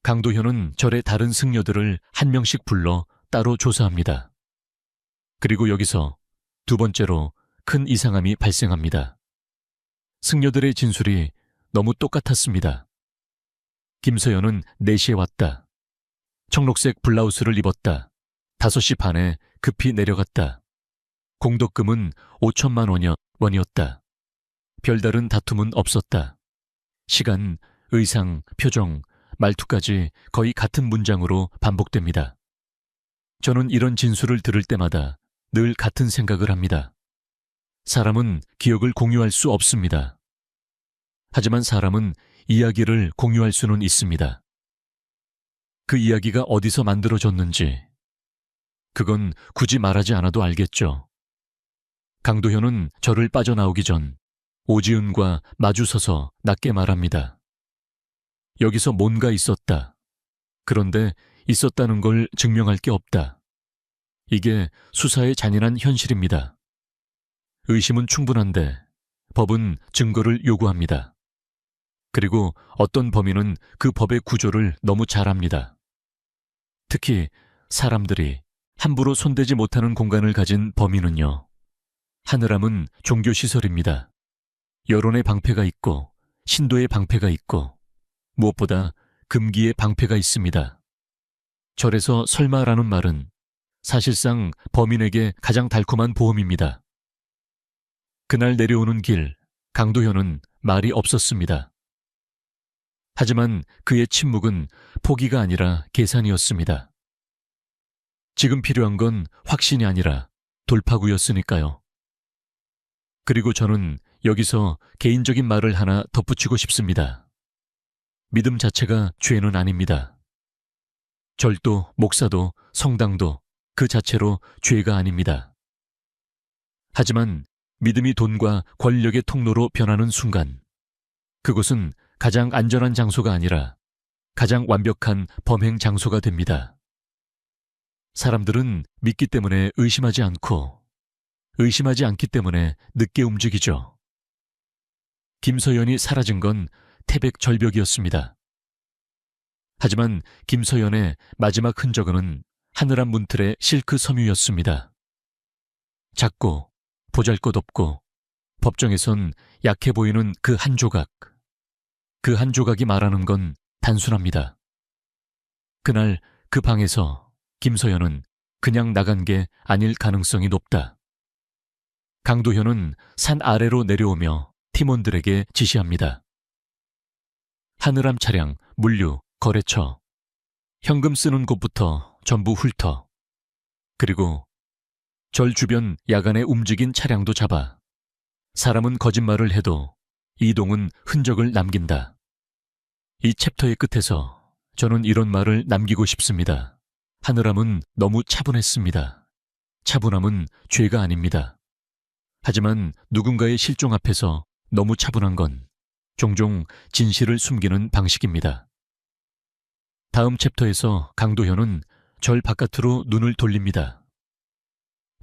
강도현은 절의 다른 승려들을 한 명씩 불러 따로 조사합니다. 그리고 여기서 두 번째로 큰 이상함이 발생합니다. 승려들의 진술이 너무 똑같았습니다. 김서연은 4시에 왔다. 청록색 블라우스를 입었다. 5시 반에 급히 내려갔다. 공덕금은 5천만 원이었다. 별다른 다툼은 없었다. 시간, 의상, 표정, 말투까지 거의 같은 문장으로 반복됩니다. 저는 이런 진술을 들을 때마다 늘 같은 생각을 합니다. 사람은 기억을 공유할 수 없습니다. 하지만 사람은 이야기를 공유할 수는 있습니다. 그 이야기가 어디서 만들어졌는지, 그건 굳이 말하지 않아도 알겠죠. 강도현은 저를 빠져나오기 전 오지은과 마주서서 낮게 말합니다. 여기서 뭔가 있었다. 그런데 있었다는 걸 증명할 게 없다. 이게 수사의 잔인한 현실입니다. 의심은 충분한데 법은 증거를 요구합니다. 그리고 어떤 범인은 그 법의 구조를 너무 잘 압니다. 특히 사람들이 함부로 손대지 못하는 공간을 가진 범인은요. 하늘함은 종교시설입니다. 여론의 방패가 있고 신도의 방패가 있고 무엇보다 금기의 방패가 있습니다. 절에서 설마라는 말은 사실상 범인에게 가장 달콤한 보험입니다. 그날 내려오는 길, 강도현은 말이 없었습니다. 하지만 그의 침묵은 포기가 아니라 계산이었습니다. 지금 필요한 건 확신이 아니라 돌파구였으니까요. 그리고 저는 여기서 개인적인 말을 하나 덧붙이고 싶습니다. 믿음 자체가 죄는 아닙니다. 절도, 목사도, 성당도 그 자체로 죄가 아닙니다. 하지만 믿음이 돈과 권력의 통로로 변하는 순간 그곳은 가장 안전한 장소가 아니라 가장 완벽한 범행 장소가 됩니다. 사람들은 믿기 때문에 의심하지 않고 의심하지 않기 때문에 늦게 움직이죠. 김서연이 사라진 건 태백 절벽이었습니다. 하지만 김서연의 마지막 흔적은 하늘한 문틀의 실크 섬유였습니다. 작고 보잘것없고 법정에선 약해 보이는 그 한 조각. 그 한 조각이 말하는 건 단순합니다. 그날 그 방에서 김서연은 그냥 나간 게 아닐 가능성이 높다. 강도현은 산 아래로 내려오며 팀원들에게 지시합니다. 하늘암 차량, 물류, 거래처, 현금 쓰는 곳부터 전부 훑어. 그리고 절 주변 야간에 움직인 차량도 잡아. 사람은 거짓말을 해도 이동은 흔적을 남긴다. 이 챕터의 끝에서 저는 이런 말을 남기고 싶습니다. 하늘암은 너무 차분했습니다. 차분함은 죄가 아닙니다. 하지만 누군가의 실종 앞에서 너무 차분한 건 종종 진실을 숨기는 방식입니다. 다음 챕터에서 강도현은 절 바깥으로 눈을 돌립니다.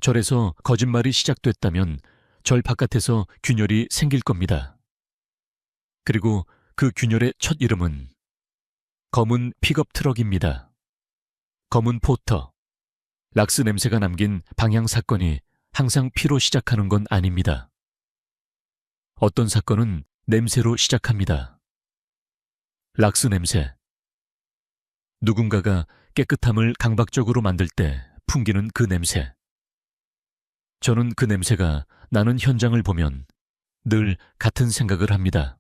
절에서 거짓말이 시작됐다면 절 바깥에서 균열이 생길 겁니다. 그리고 그 균열의 첫 이름은 검은 픽업 트럭입니다. 검은 포터. 락스 냄새가 남긴 방향 사건이 항상 피로 시작하는 건 아닙니다. 어떤 사건은 냄새로 시작합니다. 락스 냄새. 누군가가 깨끗함을 강박적으로 만들 때 풍기는 그 냄새. 저는 그 냄새가 나는 현장을 보면 늘 같은 생각을 합니다.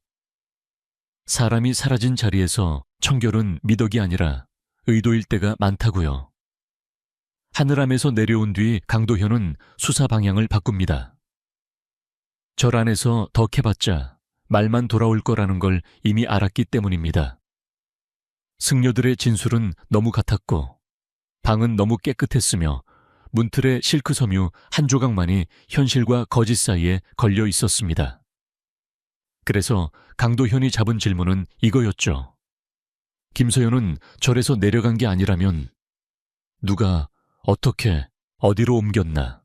사람이 사라진 자리에서 청결은 미덕이 아니라 의도일 때가 많다고요. 하늘암에서 내려온 뒤 강도현은 수사 방향을 바꿉니다. 절 안에서 더 캐봤자 말만 돌아올 거라는 걸 이미 알았기 때문입니다. 승려들의 진술은 너무 같았고 방은 너무 깨끗했으며 문틀의 실크 섬유 한 조각만이 현실과 거짓 사이에 걸려 있었습니다. 그래서 강도현이 잡은 질문은 이거였죠. 김서연은 절에서 내려간 게 아니라면 누가 어떻게 어디로 옮겼나?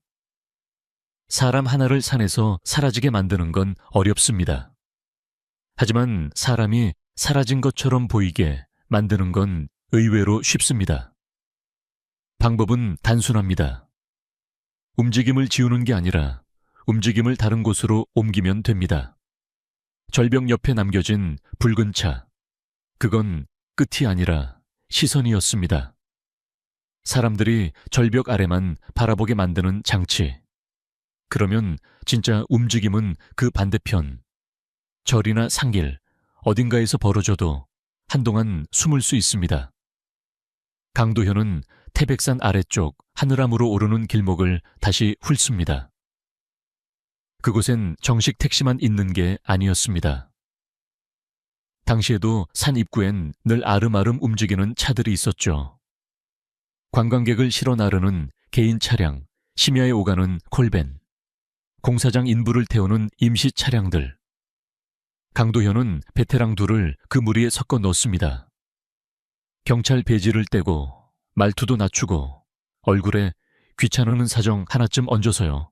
사람 하나를 산에서 사라지게 만드는 건 어렵습니다. 하지만 사람이 사라진 것처럼 보이게 만드는 건 의외로 쉽습니다. 방법은 단순합니다. 움직임을 지우는 게 아니라 움직임을 다른 곳으로 옮기면 됩니다. 절벽 옆에 남겨진 붉은 차. 그건 끝이 아니라 시선이었습니다. 사람들이 절벽 아래만 바라보게 만드는 장치. 그러면 진짜 움직임은 그 반대편, 절이나 산길, 어딘가에서 벌어져도 한동안 숨을 수 있습니다. 강도현은 태백산 아래쪽 하늘암으로 오르는 길목을 다시 훑습니다. 그곳엔 정식 택시만 있는 게 아니었습니다. 당시에도 산 입구엔 늘 아름아름 움직이는 차들이 있었죠. 관광객을 실어 나르는 개인 차량, 심야에 오가는 콜밴, 공사장 인부를 태우는 임시 차량들. 강도현은 베테랑 둘을 그 무리에 섞어 넣습니다. 경찰 배지를 떼고 말투도 낮추고 얼굴에 귀찮은 사정 하나쯤 얹어서요.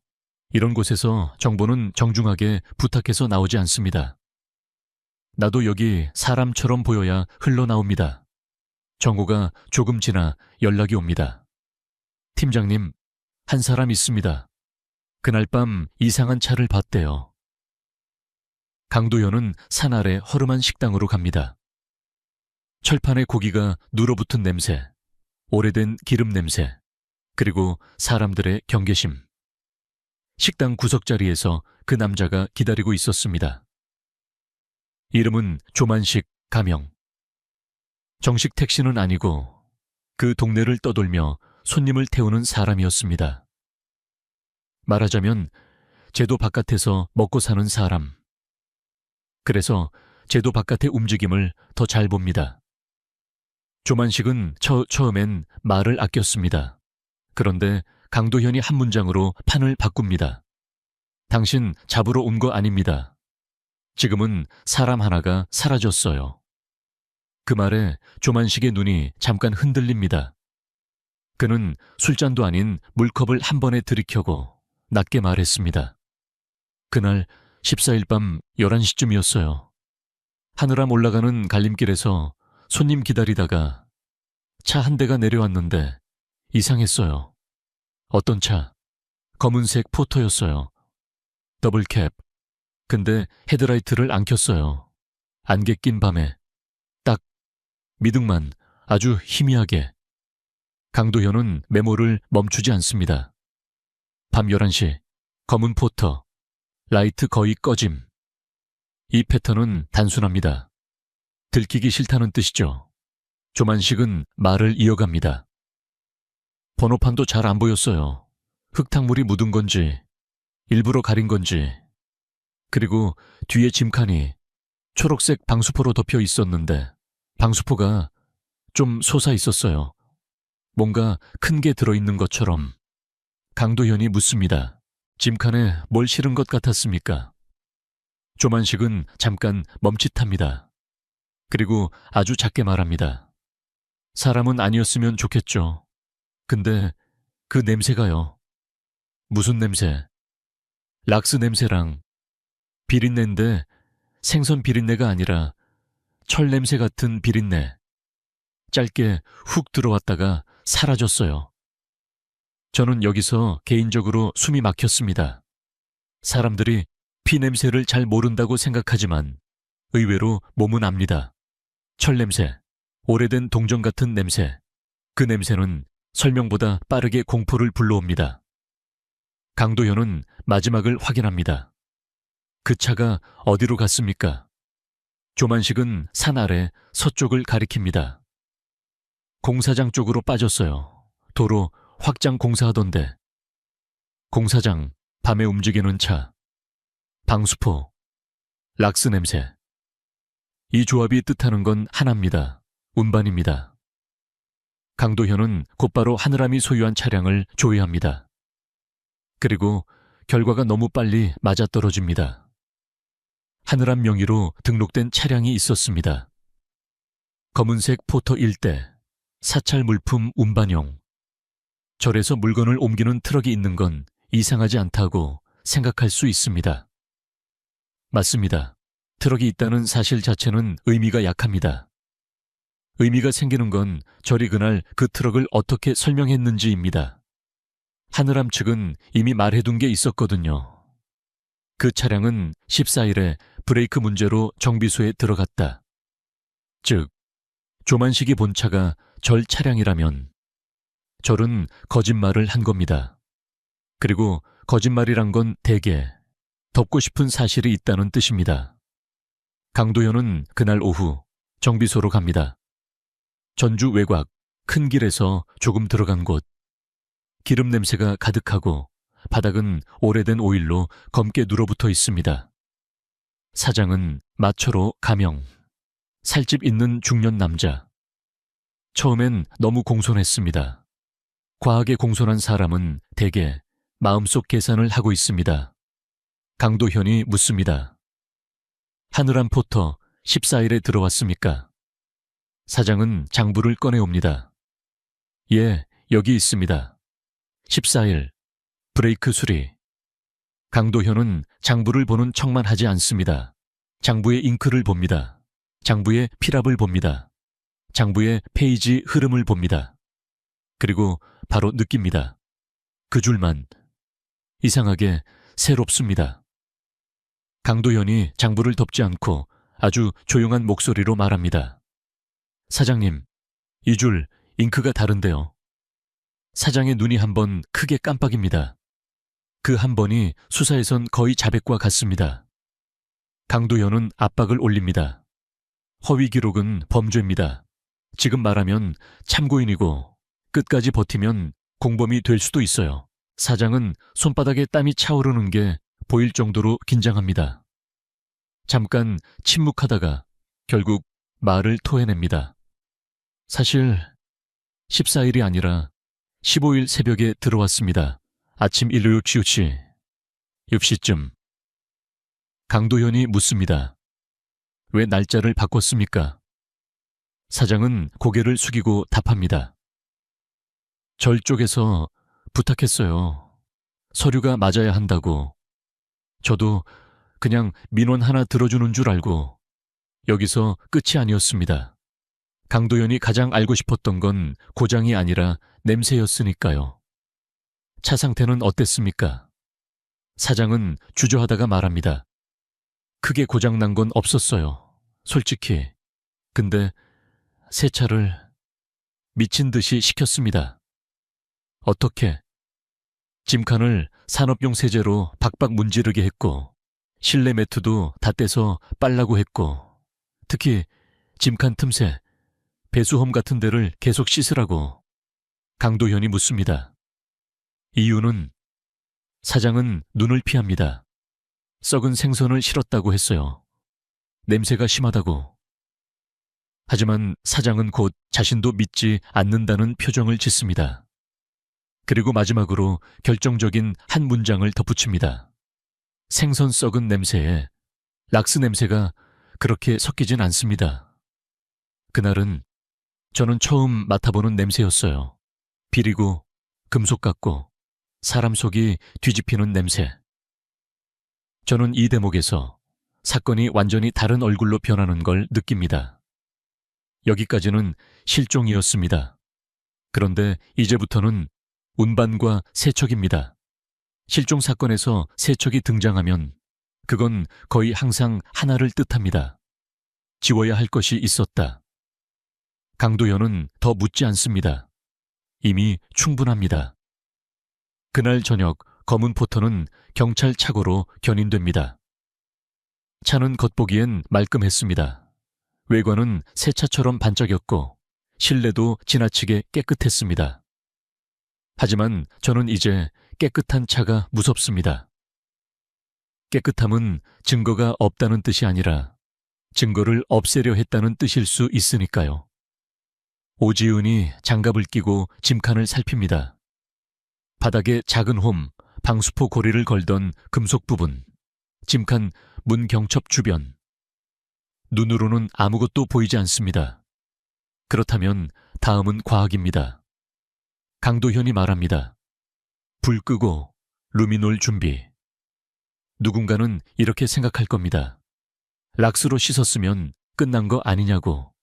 이런 곳에서 정보는 정중하게 부탁해서 나오지 않습니다. 나도 여기 사람처럼 보여야 흘러나옵니다. 정오가 조금 지나 연락이 옵니다. 팀장님, 한 사람 있습니다. 그날 밤 이상한 차를 봤대요. 강도현은 산 아래 허름한 식당으로 갑니다. 철판에 고기가 눌어붙은 냄새, 오래된 기름 냄새, 그리고 사람들의 경계심. 식당 구석자리에서 그 남자가 기다리고 있었습니다. 이름은 조만식 가명. 정식 택시는 아니고 그 동네를 떠돌며 손님을 태우는 사람이었습니다. 말하자면 제도 바깥에서 먹고 사는 사람. 그래서 제도 바깥의 움직임을 더 잘 봅니다. 조만식은 처음엔 말을 아꼈습니다. 그런데 강도현이 한 문장으로 판을 바꿉니다. 당신 잡으러 온 거 아닙니다. 지금은 사람 하나가 사라졌어요. 그 말에 조만식의 눈이 잠깐 흔들립니다. 그는 술잔도 아닌 물컵을 한 번에 들이켜고 낮게 말했습니다. 그날 14일 밤 11시쯤이었어요. 하늘암 올라가는 갈림길에서 손님 기다리다가 차 한 대가 내려왔는데 이상했어요. 어떤 차? 검은색 포터였어요. 더블캡. 근데 헤드라이트를 안 켰어요. 안개 낀 밤에. 딱 미등만 아주 희미하게. 강도현은 메모를 멈추지 않습니다. 밤 11시, 검은 포터, 라이트 거의 꺼짐. 이 패턴은 단순합니다. 들키기 싫다는 뜻이죠. 조만식은 말을 이어갑니다. 번호판도 잘 안 보였어요. 흙탕물이 묻은 건지, 일부러 가린 건지. 그리고 뒤에 짐칸이 초록색 방수포로 덮여 있었는데 방수포가 좀 솟아 있었어요. 뭔가 큰 게 들어있는 것처럼. 강도현이 묻습니다. 짐칸에 뭘 실은 것 같았습니까? 조만식은 잠깐 멈칫합니다. 그리고 아주 작게 말합니다. 사람은 아니었으면 좋겠죠. 근데 그 냄새가요. 무슨 냄새? 락스 냄새랑 비린내인데 생선 비린내가 아니라 철 냄새 같은 비린내. 짧게 훅 들어왔다가 사라졌어요. 저는 여기서 개인적으로 숨이 막혔습니다. 사람들이 피 냄새를 잘 모른다고 생각하지만 의외로 몸은 압니다. 철 냄새, 오래된 동전 같은 냄새. 그 냄새는 설명보다 빠르게 공포를 불러옵니다. 강도현은 마지막을 확인합니다. 그 차가 어디로 갔습니까? 조만식은 산 아래 서쪽을 가리킵니다. 공사장 쪽으로 빠졌어요. 도로 확장 공사하던데. 공사장, 밤에 움직이는 차, 방수포, 락스 냄새. 이 조합이 뜻하는 건 하나입니다. 운반입니다. 강도현은 곧바로 하늘암이 소유한 차량을 조회합니다. 그리고 결과가 너무 빨리 맞아떨어집니다. 하늘암 명의로 등록된 차량이 있었습니다. 검은색 포터 1대, 사찰 물품 운반용. 절에서 물건을 옮기는 트럭이 있는 건 이상하지 않다고 생각할 수 있습니다. 맞습니다. 트럭이 있다는 사실 자체는 의미가 약합니다. 의미가 생기는 건 절이 그날 그 트럭을 어떻게 설명했는지입니다. 하늘암 측은 이미 말해둔 게 있었거든요. 그 차량은 14일에 브레이크 문제로 정비소에 들어갔다. 즉, 조만식이 본 차가 절 차량이라면 절은 거짓말을 한 겁니다. 그리고 거짓말이란 건 대개 덮고 싶은 사실이 있다는 뜻입니다. 강도현은 그날 오후 정비소로 갑니다. 전주 외곽 큰 길에서 조금 들어간 곳. 기름 냄새가 가득하고 바닥은 오래된 오일로 검게 눌어붙어 있습니다. 사장은 마초로 가명. 살집 있는 중년 남자. 처음엔 너무 공손했습니다. 과하게 공손한 사람은 대개 마음속 계산을 하고 있습니다. 강도현이 묻습니다. 하늘암 포터 14일에 들어왔습니까? 사장은 장부를 꺼내옵니다. 예, 여기 있습니다. 14일, 브레이크 수리. 강도현은 장부를 보는 척만 하지 않습니다. 장부의 잉크를 봅니다. 장부의 필압을 봅니다. 장부의 페이지 흐름을 봅니다. 그리고 바로 느낍니다. 그 줄만. 이상하게 새롭습니다. 강도현이 장부를 덮지 않고 아주 조용한 목소리로 말합니다. 사장님, 이 줄 잉크가 다른데요. 사장의 눈이 한번 크게 깜빡입니다. 그 한 번이 수사에선 거의 자백과 같습니다. 강도현은 압박을 올립니다. 허위 기록은 범죄입니다. 지금 말하면 참고인이고 끝까지 버티면 공범이 될 수도 있어요. 사장은 손바닥에 땀이 차오르는 게 보일 정도로 긴장합니다. 잠깐 침묵하다가 결국 말을 토해냅니다. 사실 14일이 아니라 15일 새벽에 들어왔습니다. 아침 일로 6시 6시쯤. 강도현이 묻습니다. 왜 날짜를 바꿨습니까? 사장은 고개를 숙이고 답합니다. 절 쪽에서 부탁했어요. 서류가 맞아야 한다고. 저도 그냥 민원 하나 들어주는 줄 알고 여기서 끝이 아니었습니다. 강도현이 가장 알고 싶었던 건 고장이 아니라 냄새였으니까요. 차 상태는 어땠습니까? 사장은 주저하다가 말합니다. 크게 고장난 건 없었어요. 솔직히. 근데 세차를 미친 듯이 시켰습니다. 어떻게? 짐칸을 산업용 세제로 박박 문지르게 했고 실내 매트도 다 떼서 빨라고 했고 특히 짐칸 틈새, 배수홈 같은 데를 계속 씻으라고. 강도현이 묻습니다. 이유는? 사장은 눈을 피합니다. 썩은 생선을 실었다고 했어요. 냄새가 심하다고. 하지만 사장은 곧 자신도 믿지 않는다는 표정을 짓습니다. 그리고 마지막으로 결정적인 한 문장을 덧붙입니다. 생선 썩은 냄새에 락스 냄새가 그렇게 섞이진 않습니다. 그날은 저는 처음 맡아보는 냄새였어요. 비리고 금속 같고 사람 속이 뒤집히는 냄새. 저는 이 대목에서 사건이 완전히 다른 얼굴로 변하는 걸 느낍니다. 여기까지는 실종이었습니다. 그런데 이제부터는 운반과 세척입니다. 실종 사건에서 세척이 등장하면 그건 거의 항상 하나를 뜻합니다. 지워야 할 것이 있었다. 강도현은 더 묻지 않습니다. 이미 충분합니다. 그날 저녁 검은 포터는 경찰 차고로 견인됩니다. 차는 겉보기엔 말끔했습니다. 외관은 새 차처럼 반짝였고 실내도 지나치게 깨끗했습니다. 하지만 저는 이제 깨끗한 차가 무섭습니다. 깨끗함은 증거가 없다는 뜻이 아니라 증거를 없애려 했다는 뜻일 수 있으니까요. 오지은이 장갑을 끼고 짐칸을 살핍니다. 바닥에 작은 홈, 방수포 고리를 걸던 금속 부분, 짐칸 문 경첩 주변. 눈으로는 아무것도 보이지 않습니다. 그렇다면 다음은 과학입니다. 강도현이 말합니다. 불 끄고 루미놀 준비. 누군가는 이렇게 생각할 겁니다. 락스로 씻었으면 끝난 거 아니냐고.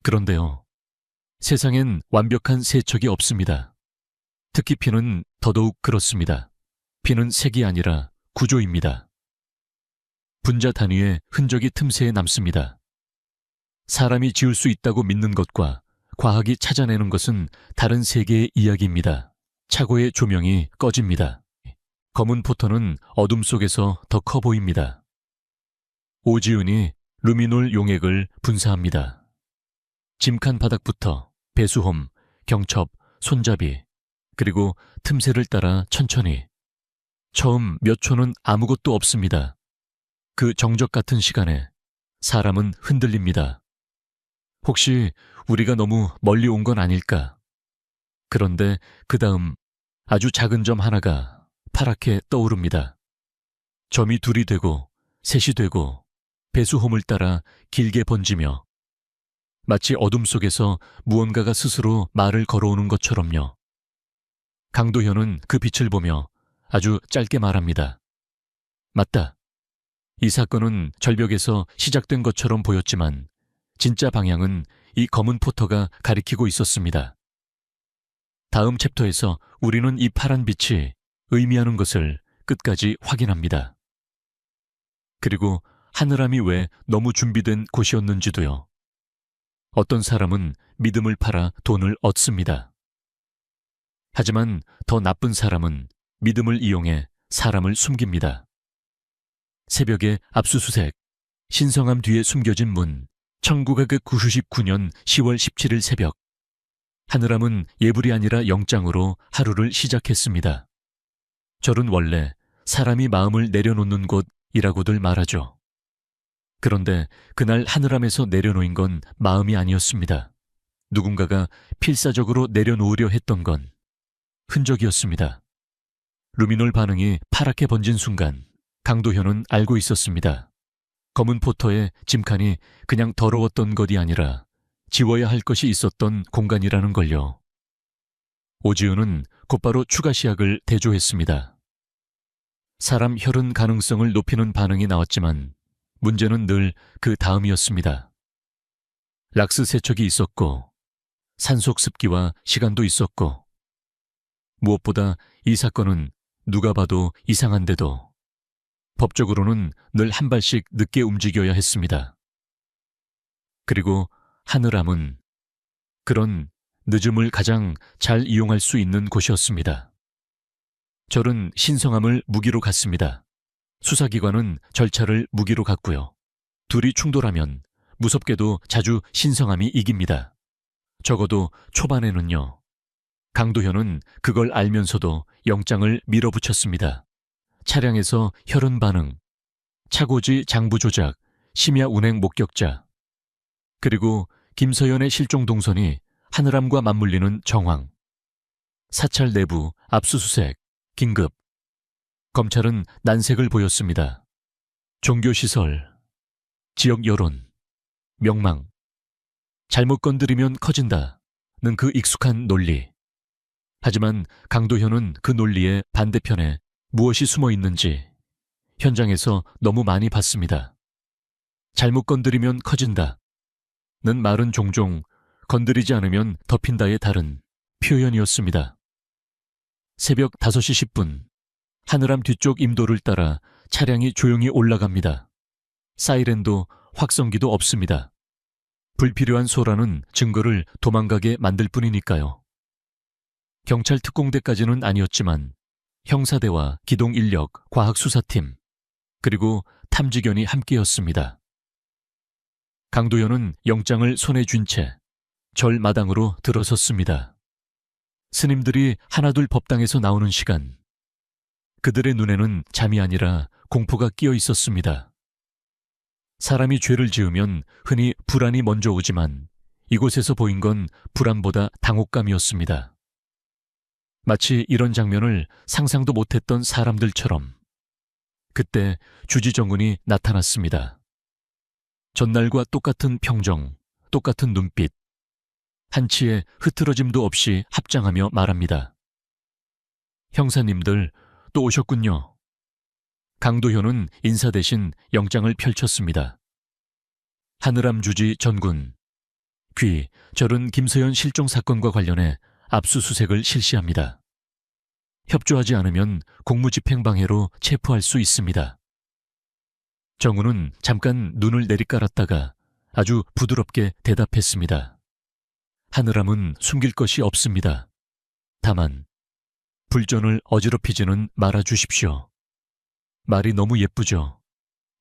그런데요. 세상엔 완벽한 세척이 없습니다. 특히 피는 더더욱 그렇습니다. 피는 색이 아니라 구조입니다. 분자 단위의 흔적이 틈새에 남습니다. 사람이 지울 수 있다고 믿는 것과 과학이 찾아내는 것은 다른 세계의 이야기입니다. 차고의 조명이 꺼집니다. 검은 포터는 어둠 속에서 더 커 보입니다. 오지은이 루미놀 용액을 분사합니다. 짐칸 바닥부터 배수홈, 경첩, 손잡이, 그리고 틈새를 따라 천천히. 처음 몇 초는 아무것도 없습니다. 그 정적 같은 시간에 사람은 흔들립니다. 혹시 우리가 너무 멀리 온 건 아닐까? 그런데 그 다음 아주 작은 점 하나가 파랗게 떠오릅니다. 점이 둘이 되고 셋이 되고 배수홈을 따라 길게 번지며 마치 어둠 속에서 무언가가 스스로 말을 걸어오는 것처럼요. 강도현은 그 빛을 보며 아주 짧게 말합니다. 맞다. 이 사건은 절벽에서 시작된 것처럼 보였지만 진짜 방향은 이 검은 포터가 가리키고 있었습니다. 다음 챕터에서 우리는 이 파란 빛이 의미하는 것을 끝까지 확인합니다. 그리고 하늘함이 왜 너무 준비된 곳이었는지도요. 어떤 사람은 믿음을 팔아 돈을 얻습니다. 하지만 더 나쁜 사람은 믿음을 이용해 사람을 숨깁니다. 새벽에 압수수색, 신성함 뒤에 숨겨진 문, 1999년 10월 17일 새벽. 하늘함은 예불이 아니라 영장으로 하루를 시작했습니다. 절은 원래 사람이 마음을 내려놓는 곳이라고들 말하죠. 그런데 그날 하늘함에서 내려놓인 건 마음이 아니었습니다. 누군가가 필사적으로 내려놓으려 했던 건 흔적이었습니다. 루미놀 반응이 파랗게 번진 순간 강도현은 알고 있었습니다. 검은 포터의 짐칸이 그냥 더러웠던 것이 아니라 지워야 할 것이 있었던 공간이라는 걸요. 오지은은 곧바로 추가 시약을 대조했습니다. 사람 혈흔 가능성을 높이는 반응이 나왔지만 문제는 늘 그 다음이었습니다. 락스 세척이 있었고 산속 습기와 시간도 있었고 무엇보다 이 사건은 누가 봐도 이상한데도 법적으로는 늘 한 발씩 늦게 움직여야 했습니다. 그리고 하늘암은 그런 늦음을 가장 잘 이용할 수 있는 곳이었습니다. 절은 신성함을 무기로 갖습니다. 수사기관은 절차를 무기로 갖고요. 둘이 충돌하면 무섭게도 자주 신성함이 이깁니다. 적어도 초반에는요. 강도현은 그걸 알면서도 영장을 밀어붙였습니다. 차량에서 혈흔 반응, 차고지 장부 조작, 심야 운행 목격자, 그리고 김서연의 실종 동선이 하늘암과 맞물리는 정황, 사찰 내부 압수수색, 긴급. 검찰은 난색을 보였습니다. 종교시설, 지역 여론, 명망, 잘못 건드리면 커진다는 그 익숙한 논리. 하지만 강도현은 그 논리의 반대편에 무엇이 숨어 있는지 현장에서 너무 많이 봤습니다. 잘못 건드리면 커진다는 말은 종종 건드리지 않으면 덮인다의 다른 표현이었습니다. 새벽 5시 10분, 하늘암 뒤쪽 임도를 따라 차량이 조용히 올라갑니다. 사이렌도 확성기도 없습니다. 불필요한 소라는 증거를 도망가게 만들 뿐이니까요. 경찰 특공대까지는 아니었지만 형사대와 기동인력, 과학수사팀, 그리고 탐지견이 함께였습니다. 강도현은 영장을 손에 쥔 채 절 마당으로 들어섰습니다. 스님들이 하나둘 법당에서 나오는 시간, 그들의 눈에는 잠이 아니라 공포가 끼어 있었습니다. 사람이 죄를 지으면 흔히 불안이 먼저 오지만 이곳에서 보인 건 불안보다 당혹감이었습니다. 마치 이런 장면을 상상도 못했던 사람들처럼. 그때 주지정은이 나타났습니다. 전날과 똑같은 평정, 똑같은 눈빛, 한치의 흐트러짐도 없이 합장하며 말합니다. 형사님들 또 오셨군요. 강도현은 인사 대신 영장을 펼쳤습니다. 하늘암 주지 전군, 절은 김서연 실종 사건과 관련해 압수수색을 실시합니다. 협조하지 않으면 공무집행방해로 체포할 수 있습니다. 정우는 잠깐 눈을 내리깔았다가 아주 부드럽게 대답했습니다. 하늘암은 숨길 것이 없습니다. 다만 불전을 어지럽히지는 말아주십시오. 말이 너무 예쁘죠.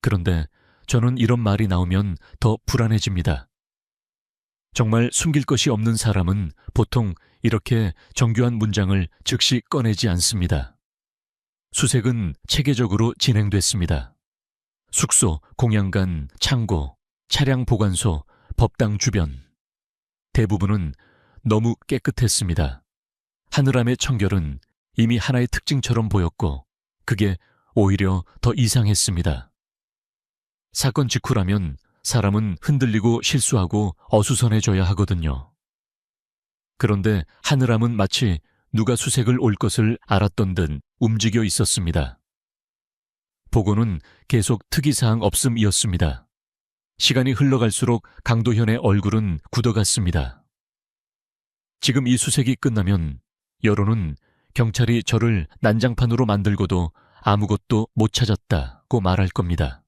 그런데 저는 이런 말이 나오면 더 불안해집니다. 정말 숨길 것이 없는 사람은 보통 이렇게 정교한 문장을 즉시 꺼내지 않습니다. 수색은 체계적으로 진행됐습니다. 숙소, 공양간, 창고, 차량 보관소, 법당 주변. 대부분은 너무 깨끗했습니다. 하늘암의 청결은 이미 하나의 특징처럼 보였고 그게 오히려 더 이상했습니다. 사건 직후라면 사람은 흔들리고 실수하고 어수선해져야 하거든요. 그런데 하늘암은 마치 누가 수색을 올 것을 알았던 듯 움직여 있었습니다. 보고는 계속 특이사항 없음이었습니다. 시간이 흘러갈수록 강도현의 얼굴은 굳어갔습니다. 지금 이 수색이 끝나면 여론은 경찰이 저를 난장판으로 만들고도 아무것도 못 찾았다고 말할 겁니다.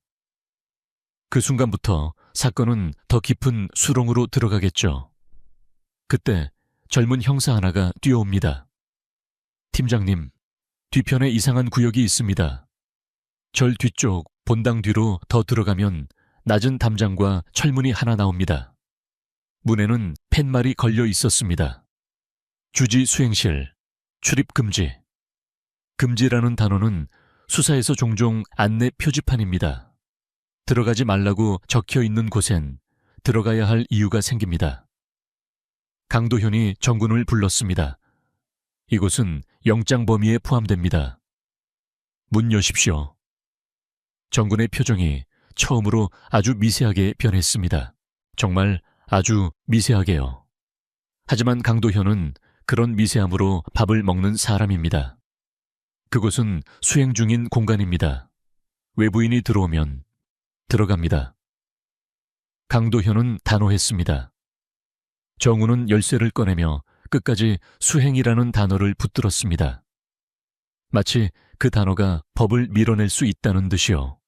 그 순간부터 사건은 더 깊은 수렁으로 들어가겠죠. 그때 젊은 형사 하나가 뛰어옵니다. 팀장님, 뒤편에 이상한 구역이 있습니다. 절 뒤쪽 본당 뒤로 더 들어가면 낮은 담장과 철문이 하나 나옵니다. 문에는 팻말이 걸려 있었습니다. 주지 수행실, 출입 금지. 금지라는 단어는 수사에서 종종 안내 표지판입니다. 들어가지 말라고 적혀 있는 곳엔 들어가야 할 이유가 생깁니다. 강도현이 정군을 불렀습니다. 이곳은 영장 범위에 포함됩니다. 문 여십시오. 정군의 표정이 처음으로 아주 미세하게 변했습니다. 정말 아주 미세하게요. 하지만 강도현은 그런 미세함으로 밥을 먹는 사람입니다. 그곳은 수행 중인 공간입니다. 외부인이 들어오면 들어갑니다. 강도현은 단호했습니다. 정우는 열쇠를 꺼내며 끝까지 수행이라는 단어를 붙들었습니다. 마치 그 단어가 법을 밀어낼 수 있다는 듯이요.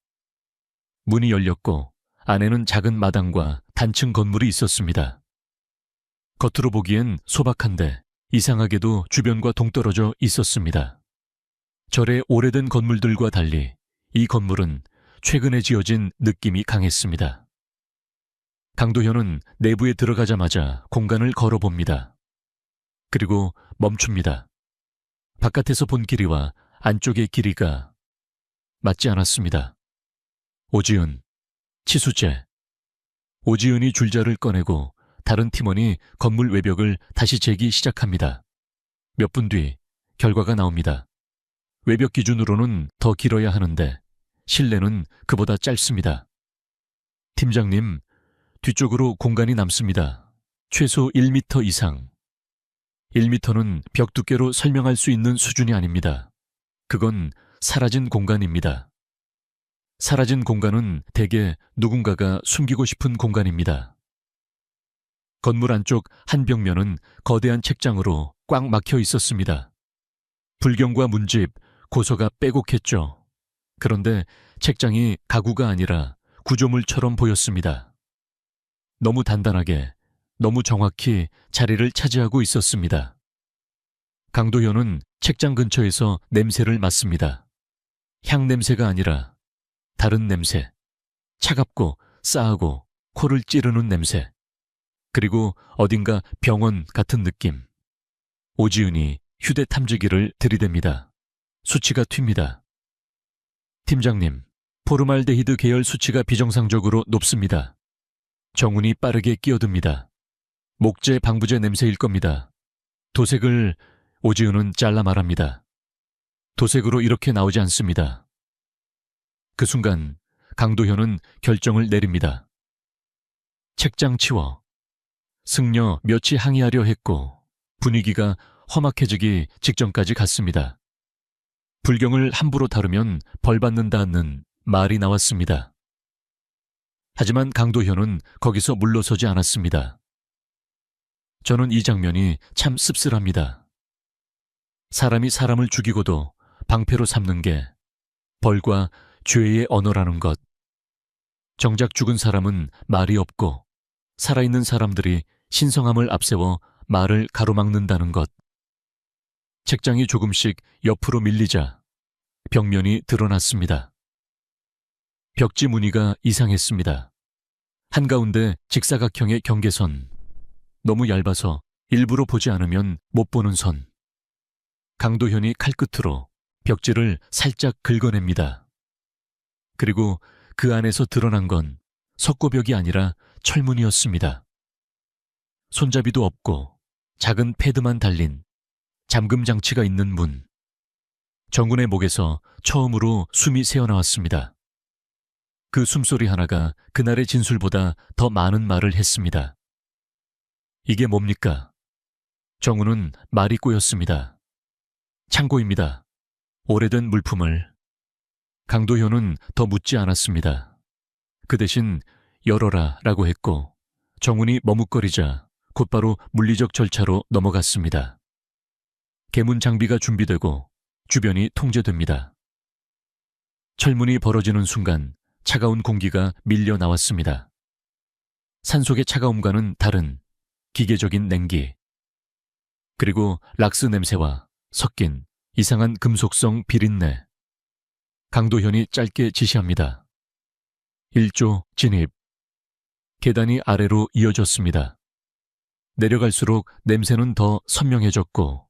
문이 열렸고 안에는 작은 마당과 단층 건물이 있었습니다. 겉으로 보기엔 소박한데 이상하게도 주변과 동떨어져 있었습니다. 절의 오래된 건물들과 달리 이 건물은 최근에 지어진 느낌이 강했습니다. 강도현은 내부에 들어가자마자 공간을 걸어봅니다. 그리고 멈춥니다. 바깥에서 본 길이와 안쪽의 길이가 맞지 않았습니다. 오지은, 치수재. 오지은이 줄자를 꺼내고 다른 팀원이 건물 외벽을 다시 재기 시작합니다. 몇 분 뒤 결과가 나옵니다. 외벽 기준으로는 더 길어야 하는데 실내는 그보다 짧습니다. 팀장님, 뒤쪽으로 공간이 남습니다. 최소 1m 이상. 1m는 벽 두께로 설명할 수 있는 수준이 아닙니다. 그건 사라진 공간입니다. 사라진 공간은 대개 누군가가 숨기고 싶은 공간입니다. 건물 안쪽 한 벽면은 거대한 책장으로 꽉 막혀 있었습니다. 불경과 문집, 고서가 빼곡했죠. 그런데 책장이 가구가 아니라 구조물처럼 보였습니다. 너무 단단하게, 너무 정확히 자리를 차지하고 있었습니다. 강도현은 책장 근처에서 냄새를 맡습니다. 향 냄새가 아니라 다른 냄새, 차갑고 싸하고 코를 찌르는 냄새, 그리고 어딘가 병원 같은 느낌. 오지은이 휴대 탐지기를 들이댑니다. 수치가 튑니다. 팀장님, 포르말데히드 계열 수치가 비정상적으로 높습니다. 정훈이 빠르게 끼어듭니다. 목재 방부제 냄새일 겁니다. 도색을 오지은은 잘라 말합니다. 도색으로 이렇게 나오지 않습니다. 그 순간 강도현은 결정을 내립니다. 책장 치워. 승려 몇이 항의하려 했고 분위기가 험악해지기 직전까지 갔습니다. 불경을 함부로 다루면 벌받는다는 말이 나왔습니다. 하지만 강도현은 거기서 물러서지 않았습니다. 저는 이 장면이 참 씁쓸합니다. 사람이 사람을 죽이고도 방패로 삼는 게 벌과 죄의 언어라는 것. 정작 죽은 사람은 말이 없고 살아있는 사람들이 신성함을 앞세워 말을 가로막는다는 것. 책장이 조금씩 옆으로 밀리자 벽면이 드러났습니다. 벽지 무늬가 이상했습니다. 한가운데 직사각형의 경계선. 너무 얇아서 일부러 보지 않으면 못 보는 선. 강도현이 칼끝으로 벽지를 살짝 긁어냅니다. 그리고 그 안에서 드러난 건 석고벽이 아니라 철문이었습니다. 손잡이도 없고 작은 패드만 달린 잠금 장치가 있는 문. 정군의 목에서 처음으로 숨이 새어나왔습니다. 그 숨소리 하나가 그날의 진술보다 더 많은 말을 했습니다. 이게 뭡니까? 정우는 말이 꼬였습니다. 창고입니다. 오래된 물품을. 강도현은 더 묻지 않았습니다. 그 대신 열어라 라고 했고 정훈이 머뭇거리자 곧바로 물리적 절차로 넘어갔습니다. 개문 장비가 준비되고 주변이 통제됩니다. 철문이 벌어지는 순간 차가운 공기가 밀려 나왔습니다. 산속의 차가움과는 다른 기계적인 냉기, 그리고 락스 냄새와 섞인 이상한 금속성 비린내. 강도현이 짧게 지시합니다. 1조 진입. 계단이 아래로 이어졌습니다. 내려갈수록 냄새는 더 선명해졌고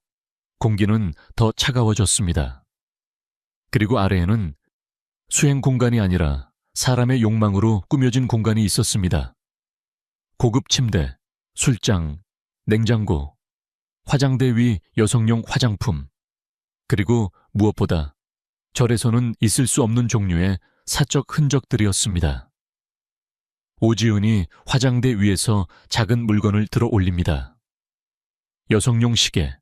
공기는 더 차가워졌습니다. 그리고 아래에는 수행 공간이 아니라 사람의 욕망으로 꾸며진 공간이 있었습니다. 고급 침대, 술장, 냉장고, 화장대 위 여성용 화장품, 그리고 무엇보다 절에서는 있을 수 없는 종류의 사적 흔적들이었습니다. 오지은이 화장대 위에서 작은 물건을 들어 올립니다. 여성용 시계,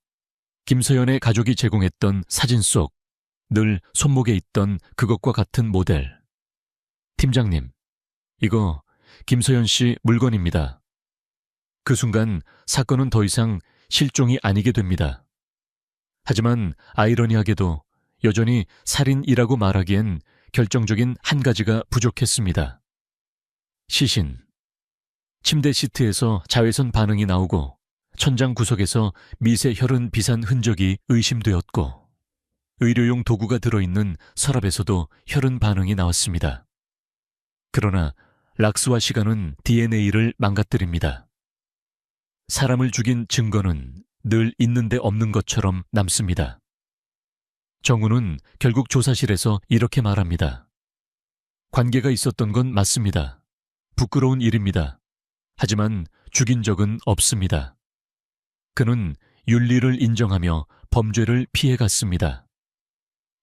김서연의 가족이 제공했던 사진 속 늘 손목에 있던 그것과 같은 모델. 팀장님, 이거 김서연 씨 물건입니다. 그 순간 사건은 더 이상 실종이 아니게 됩니다. 하지만 아이러니하게도 여전히 살인이라고 말하기엔 결정적인 한 가지가 부족했습니다. 시신. 침대 시트에서 자외선 반응이 나오고 천장 구석에서 미세 혈흔 비산 흔적이 의심되었고 의료용 도구가 들어있는 서랍에서도 혈흔 반응이 나왔습니다. 그러나 락스와 시간은 DNA를 망가뜨립니다. 사람을 죽인 증거는 늘 있는데 없는 것처럼 남습니다. 정우는 결국 조사실에서 이렇게 말합니다. 관계가 있었던 건 맞습니다. 부끄러운 일입니다. 하지만 죽인 적은 없습니다. 그는 윤리를 인정하며 범죄를 피해갔습니다.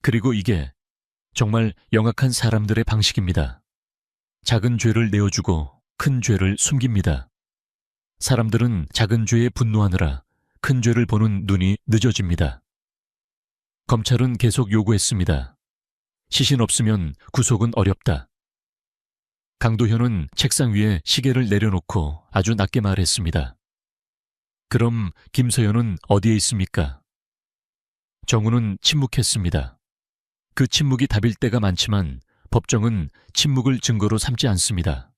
그리고 이게 정말 영악한 사람들의 방식입니다. 작은 죄를 내어주고 큰 죄를 숨깁니다. 사람들은 작은 죄에 분노하느라 큰 죄를 보는 눈이 늦어집니다. 검찰은 계속 요구했습니다. 시신 없으면 구속은 어렵다. 강도현은 책상 위에 시계를 내려놓고 아주 낮게 말했습니다. 그럼 김서연은 어디에 있습니까? 정우는 침묵했습니다. 그 침묵이 답일 때가 많지만 법정은 침묵을 증거로 삼지 않습니다.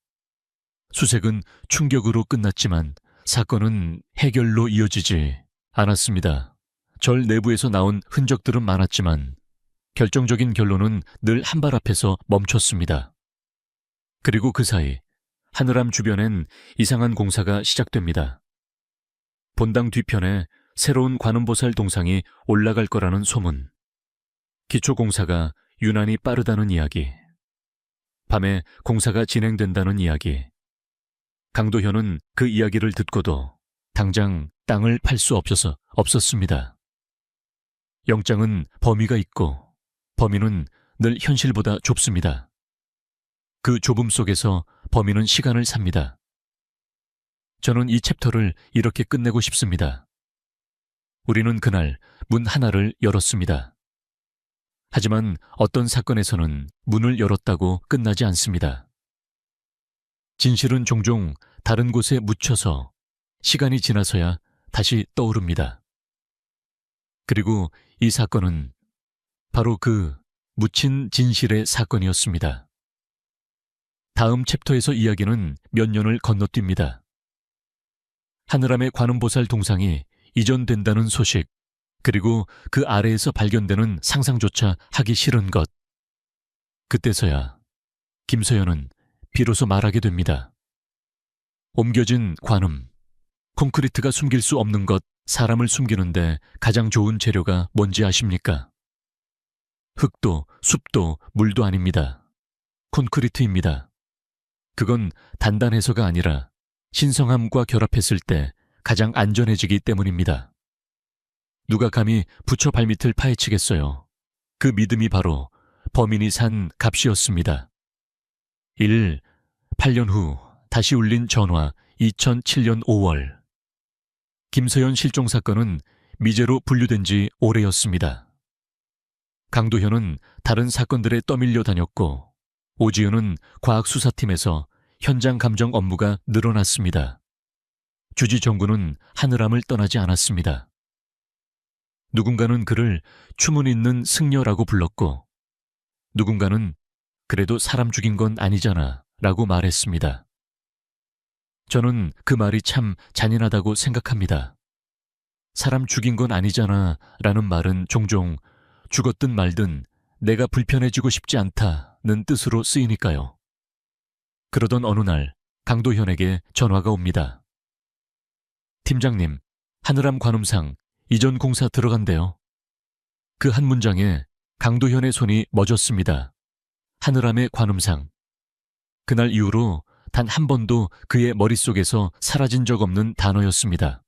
수색은 충격으로 끝났지만 사건은 해결로 이어지지 않았습니다. 절 내부에서 나온 흔적들은 많았지만 결정적인 결론은 늘 한발 앞에서 멈췄습니다. 그리고 그 사이 하늘암 주변엔 이상한 공사가 시작됩니다. 본당 뒤편에 새로운 관음보살 동상이 올라갈 거라는 소문. 기초공사가 유난히 빠르다는 이야기. 밤에 공사가 진행된다는 이야기. 강도현은 그 이야기를 듣고도 당장 땅을 팔 수 없었습니다. 영장은 범위가 있고 범위는 늘 현실보다 좁습니다. 그 좁음 속에서 범위는 시간을 삽니다. 저는 이 챕터를 이렇게 끝내고 싶습니다. 우리는 그날 문 하나를 열었습니다. 하지만 어떤 사건에서는 문을 열었다고 끝나지 않습니다. 진실은 종종 다른 곳에 묻혀서 시간이 지나서야 다시 떠오릅니다. 그리고 이 사건은 바로 그 묻힌 진실의 사건이었습니다. 다음 챕터에서 이야기는 몇 년을 건너뜁니다. 하늘암의 관음보살 동상이 이전된다는 소식, 그리고 그 아래에서 발견되는 상상조차 하기 싫은 것. 그때서야 김서연은 비로소 말하게 됩니다. 옮겨진 관음, 콘크리트가 숨길 수 없는 것, 사람을 숨기는데 가장 좋은 재료가 뭔지 아십니까? 흙도 숲도 물도 아닙니다. 콘크리트입니다. 그건 단단해서가 아니라 신성함과 결합했을 때 가장 안전해지기 때문입니다. 누가 감히 부처 발밑을 파헤치겠어요. 그 믿음이 바로 범인이 산 값이었습니다. 8년 후 다시 울린 전화 2007년 5월. 김서연 실종 사건은 미제로 분류된 지 오래였습니다. 강도현은 다른 사건들에 떠밀려 다녔고 오지은은 과학수사팀에서 현장 감정 업무가 늘어났습니다. 주지 정구는 하늘암을 떠나지 않았습니다. 누군가는 그를 추문 있는 승려라고 불렀고 누군가는 그래도 사람 죽인 건 아니잖아 라고 말했습니다. 저는 그 말이 참 잔인하다고 생각합니다. 사람 죽인 건 아니잖아 라는 말은 종종 죽었든 말든 내가 불편해지고 싶지 않다는 뜻으로 쓰이니까요. 그러던 어느 날 강도현에게 전화가 옵니다. 팀장님, 하늘암 관음상 이전 공사 들어간대요. 그 한 문장에 강도현의 손이 멎었습니다. 하늘암의 관음상. 그날 이후로 단 한 번도 그의 머릿속에서 사라진 적 없는 단어였습니다.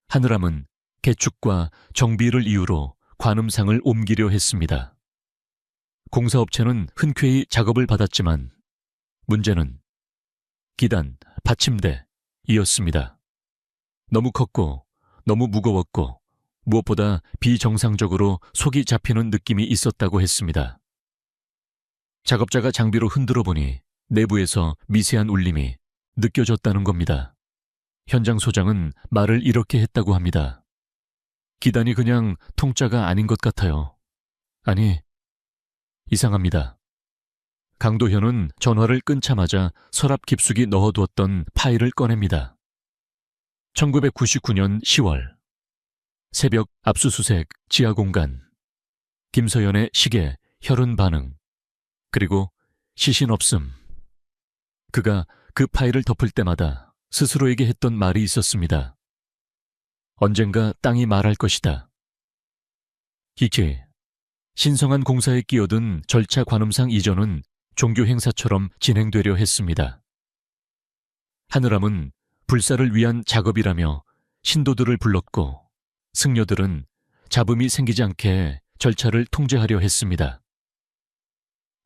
하늘암은 개축과 정비를 이유로 관음상을 옮기려 했습니다. 공사업체는 흔쾌히 작업을 받았지만 문제는 기단, 받침대이었습니다. 너무 컸고 너무 무거웠고 무엇보다 비정상적으로 속이 잡히는 느낌이 있었다고 했습니다. 작업자가 장비로 흔들어 보니 내부에서 미세한 울림이 느껴졌다는 겁니다. 현장 소장은 말을 이렇게 했다고 합니다. 기단이 그냥 통짜가 아닌 것 같아요. 아니, 이상합니다. 강도현은 전화를 끊자마자 서랍 깊숙이 넣어두었던 파일을 꺼냅니다. 1999년 10월 새벽 압수수색 지하공간 김서연의 시계 혈흔 반응 그리고 시신 없음. 그가 그 파일을 덮을 때마다 스스로에게 했던 말이 있었습니다. 언젠가 땅이 말할 것이다. 히키, 신성한 공사에 끼어든 절차 관음상 이전은 종교 행사처럼 진행되려 했습니다. 하늘암은 불사를 위한 작업이라며 신도들을 불렀고 승려들은 잡음이 생기지 않게 절차를 통제하려 했습니다.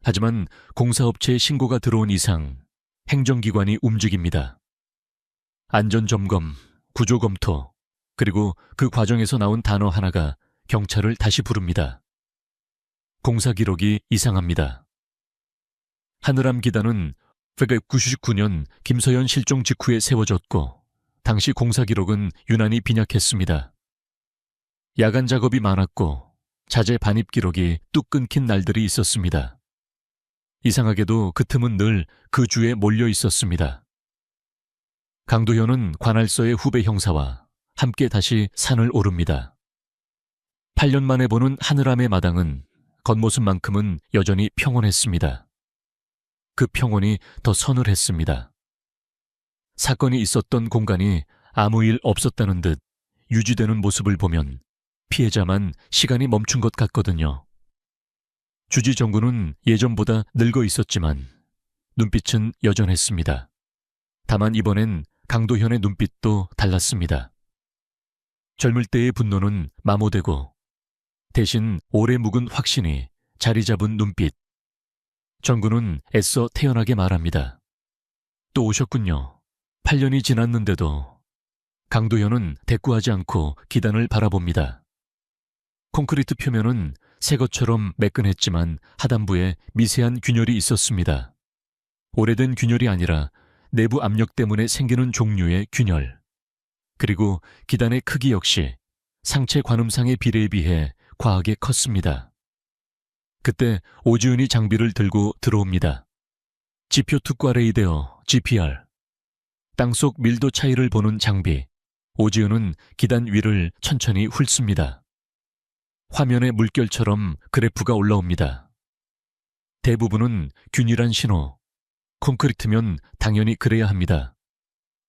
하지만 공사업체에 신고가 들어온 이상 행정기관이 움직입니다. 안전점검, 구조검토, 그리고 그 과정에서 나온 단어 하나가 경찰을 다시 부릅니다. 공사 기록이 이상합니다. 하늘암 기단은 1999년 김서연 실종 직후에 세워졌고 당시 공사 기록은 유난히 빈약했습니다. 야간 작업이 많았고 자재 반입 기록이 뚝 끊긴 날들이 있었습니다. 이상하게도 그 틈은 늘 그 주에 몰려 있었습니다. 강도현은 관할서의 후배 형사와 함께 다시 산을 오릅니다. 8년 만에 보는 하늘암의 마당은 겉모습만큼은 여전히 평온했습니다. 그 평온이 더 서늘했습니다. 사건이 있었던 공간이 아무 일 없었다는 듯 유지되는 모습을 보면 피해자만 시간이 멈춘 것 같거든요. 주지 정구는 예전보다 늙어 있었지만 눈빛은 여전했습니다. 다만 이번엔 강도현의 눈빛도 달랐습니다. 젊을 때의 분노는 마모되고 대신 오래 묵은 확신이 자리 잡은 눈빛. 정구는 애써 태연하게 말합니다. 또 오셨군요. 8년이 지났는데도. 강도현은 대꾸하지 않고 기단을 바라봅니다. 콘크리트 표면은 새 것처럼 매끈했지만 하단부에 미세한 균열이 있었습니다. 오래된 균열이 아니라 내부 압력 때문에 생기는 종류의 균열. 그리고 기단의 크기 역시 상체 관음상의 비례에 비해 과하게 컸습니다. 그때 오지은이 장비를 들고 들어옵니다. 지표 특과 레이데어 GPR. 땅속 밀도 차이를 보는 장비. 오지은은 기단 위를 천천히 훑습니다. 화면에 물결처럼 그래프가 올라옵니다. 대부분은 균일한 신호. 콘크리트면 당연히 그래야 합니다.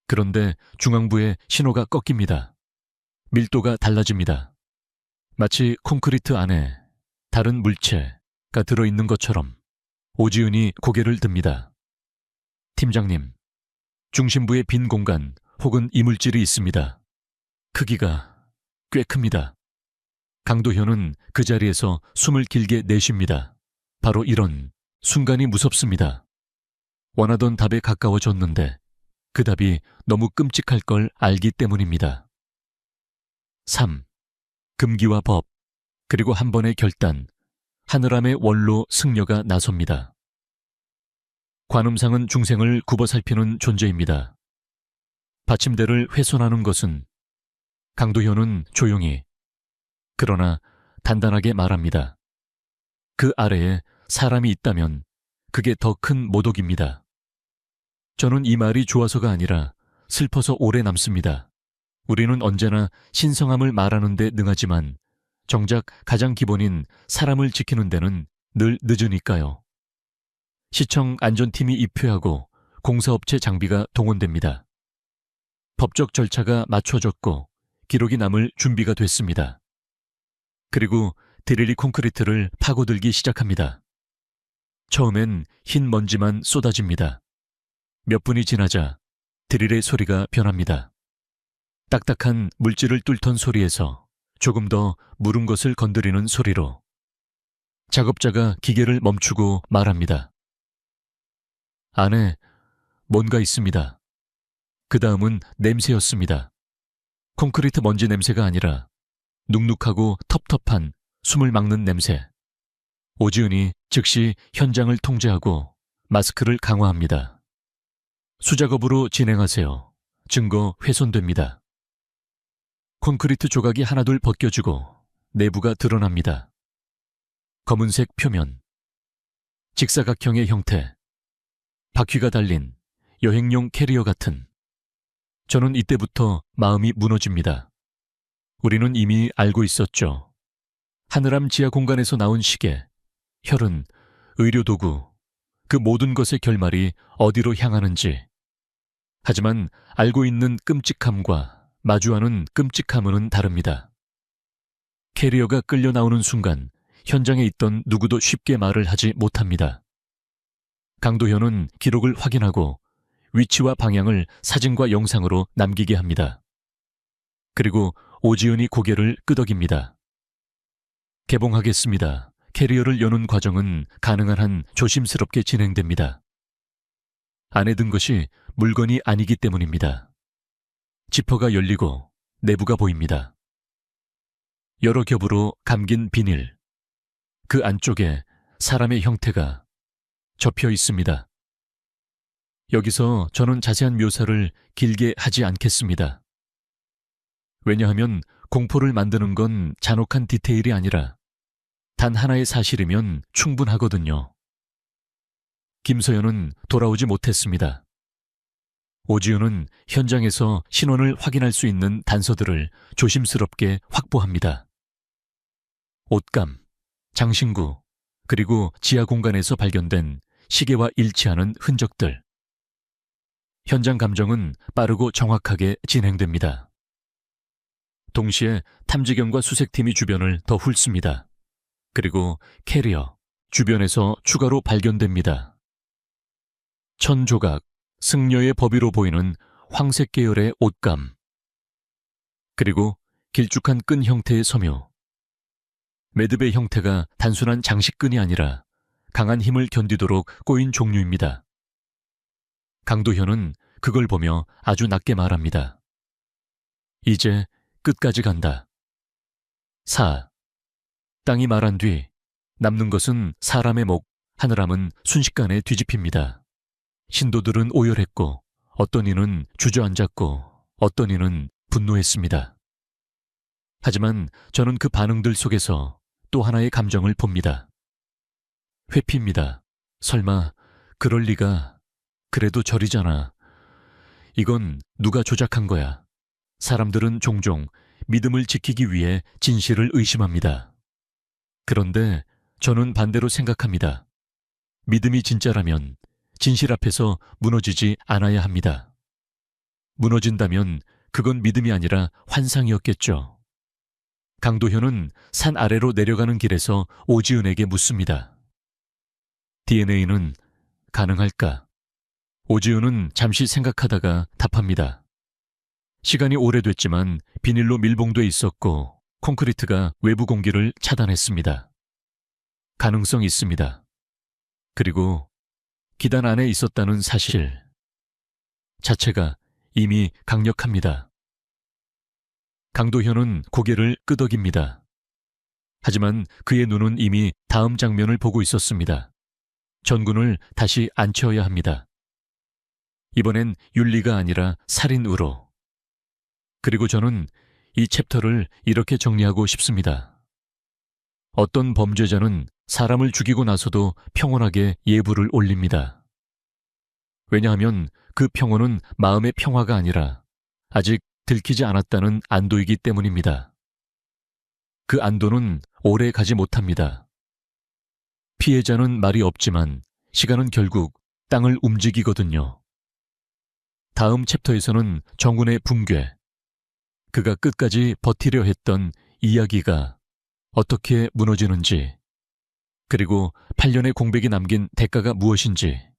그런데 중앙부에 신호가 꺾입니다. 밀도가 달라집니다. 마치 콘크리트 안에 다른 물체가 들어있는 것처럼. 오지은이 고개를 듭니다. 팀장님, 중심부에 빈 공간 혹은 이물질이 있습니다. 크기가 꽤 큽니다. 강도현은 그 자리에서 숨을 길게 내쉽니다. 바로 이런 순간이 무섭습니다. 원하던 답에 가까워졌는데 그 답이 너무 끔찍할 걸 알기 때문입니다. 3. 금기와 법, 그리고 한 번의 결단, 하늘암의 원로 승려가 나섭니다. 관음상은 중생을 굽어 살피는 존재입니다. 받침대를 훼손하는 것은 강도현은 조용히 그러나 단단하게 말합니다. 그 아래에 사람이 있다면 그게 더 큰 모독입니다. 저는 이 말이 좋아서가 아니라 슬퍼서 오래 남습니다. 우리는 언제나 신성함을 말하는 데 능하지만 정작 가장 기본인 사람을 지키는 데는 늘 늦으니까요. 시청 안전팀이 입회하고 공사업체 장비가 동원됩니다. 법적 절차가 맞춰졌고 기록이 남을 준비가 됐습니다. 그리고 드릴이 콘크리트를 파고들기 시작합니다. 처음엔 흰 먼지만 쏟아집니다. 몇 분이 지나자 드릴의 소리가 변합니다. 딱딱한 물질을 뚫던 소리에서 조금 더 무른 것을 건드리는 소리로. 작업자가 기계를 멈추고 말합니다. 안에 뭔가 있습니다. 그 다음은 냄새였습니다. 콘크리트 먼지 냄새가 아니라 눅눅하고 텁텁한 숨을 막는 냄새. 오지은이 즉시 현장을 통제하고 마스크를 강화합니다. 수작업으로 진행하세요. 증거 훼손됩니다. 콘크리트 조각이 하나둘 벗겨지고 내부가 드러납니다. 검은색 표면, 직사각형의 형태, 바퀴가 달린 여행용 캐리어 같은. 저는 이때부터 마음이 무너집니다. 우리는 이미 알고 있었죠. 하늘암 지하 공간에서 나온 시계, 혈흔, 의료도구, 그 모든 것의 결말이 어디로 향하는지. 하지만 알고 있는 끔찍함과 마주하는 끔찍함은 다릅니다. 캐리어가 끌려 나오는 순간 현장에 있던 누구도 쉽게 말을 하지 못합니다. 강도현은 기록을 확인하고 위치와 방향을 사진과 영상으로 남기게 합니다. 그리고 오지은이 고개를 끄덕입니다. 개봉하겠습니다. 캐리어를 여는 과정은 가능한 한 조심스럽게 진행됩니다. 안에 든 것이 물건이 아니기 때문입니다. 지퍼가 열리고 내부가 보입니다. 여러 겹으로 감긴 비닐. 그 안쪽에 사람의 형태가 접혀 있습니다. 여기서 저는 자세한 묘사를 길게 하지 않겠습니다. 왜냐하면 공포를 만드는 건 잔혹한 디테일이 아니라 단 하나의 사실이면 충분하거든요. 김서연은 돌아오지 못했습니다. 오지은은 현장에서 신원을 확인할 수 있는 단서들을 조심스럽게 확보합니다. 옷감, 장신구, 그리고 지하 공간에서 발견된 시계와 일치하는 흔적들. 현장 감정은 빠르고 정확하게 진행됩니다. 동시에 탐지견과 수색팀이 주변을 더 훑습니다. 그리고 캐리어, 주변에서 추가로 발견됩니다. 천조각, 승려의 법위로 보이는 황색 계열의 옷감. 그리고 길쭉한 끈 형태의 섬유. 매듭의 형태가 단순한 장식끈이 아니라 강한 힘을 견디도록 꼬인 종류입니다. 강도현은 그걸 보며 아주 낮게 말합니다. 이제 끝까지 간다. 4. 땅이 말한 뒤 남는 것은 사람의 목, 하늘암은 순식간에 뒤집힙니다. 신도들은 오열했고 어떤 이는 주저앉았고 어떤 이는 분노했습니다. 하지만 저는 그 반응들 속에서 또 하나의 감정을 봅니다. 회피입니다. 설마 그럴 리가. 그래도 절이잖아. 이건 누가 조작한 거야. 사람들은 종종 믿음을 지키기 위해 진실을 의심합니다. 그런데 저는 반대로 생각합니다. 믿음이 진짜라면 진실 앞에서 무너지지 않아야 합니다. 무너진다면 그건 믿음이 아니라 환상이었겠죠. 강도현은 산 아래로 내려가는 길에서 오지은에게 묻습니다. DNA는 가능할까? 오지은은 잠시 생각하다가 답합니다. 시간이 오래됐지만 비닐로 밀봉돼 있었고 콘크리트가 외부 공기를 차단했습니다. 가능성 있습니다. 그리고 기단 안에 있었다는 사실 자체가 이미 강력합니다. 강도현은 고개를 끄덕입니다. 하지만 그의 눈은 이미 다음 장면을 보고 있었습니다. 전군을 다시 앉혀야 합니다. 이번엔 윤리가 아니라 살인으로. 그리고 저는 이 챕터를 이렇게 정리하고 싶습니다. 어떤 범죄자는 사람을 죽이고 나서도 평온하게 예불을 올립니다. 왜냐하면 그 평온은 마음의 평화가 아니라 아직 들키지 않았다는 안도이기 때문입니다. 그 안도는 오래 가지 못합니다. 피해자는 말이 없지만 시간은 결국 땅을 움직이거든요. 다음 챕터에서는 정훈의 붕괴, 그가 끝까지 버티려 했던 이야기가 어떻게 무너지는지, 그리고 8년의 공백이 남긴 대가가 무엇인지,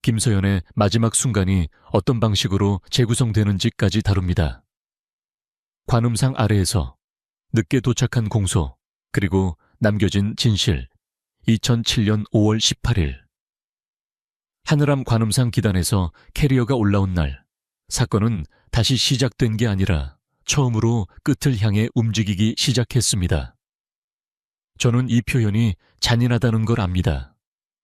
김서연의 마지막 순간이 어떤 방식으로 재구성되는지까지 다룹니다. 관음상 아래에서 늦게 도착한 공소, 그리고 남겨진 진실. 2007년 5월 18일. 하늘암 관음상 기단에서 캐리어가 올라온 날, 사건은 다시 시작된 게 아니라 처음으로 끝을 향해 움직이기 시작했습니다. 저는 이 표현이 잔인하다는 걸 압니다.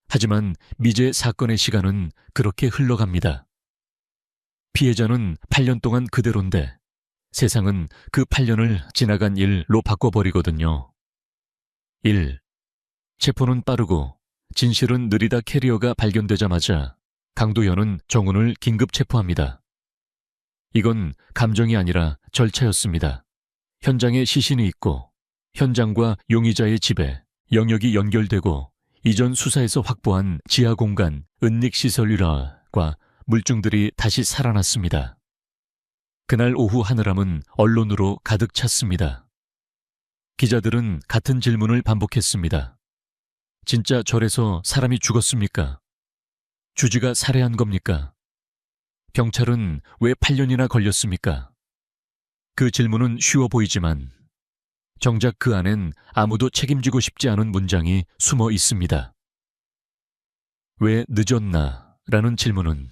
하지만 미제 사건의 시간은 그렇게 흘러갑니다. 피해자는 8년 동안 그대로인데 세상은 그 8년을 지나간 일로 바꿔버리거든요. 1. 체포는 빠르고 진실은 느리다. 캐리어가 발견되자마자 강도현은 정훈을 긴급 체포합니다. 이건 감정이 아니라 절차였습니다. 현장에 시신이 있고 현장과 용의자의 집에 영역이 연결되고 이전 수사에서 확보한 지하 공간, 은닉시설이라과 물증들이 다시 살아났습니다. 그날 오후 하늘암은 언론으로 가득 찼습니다. 기자들은 같은 질문을 반복했습니다. 진짜 절에서 사람이 죽었습니까? 주지가 살해한 겁니까? 경찰은 왜 8년이나 걸렸습니까? 그 질문은 쉬워 보이지만 정작 그 안엔 아무도 책임지고 싶지 않은 문장이 숨어 있습니다. 왜 늦었나? 라는 질문은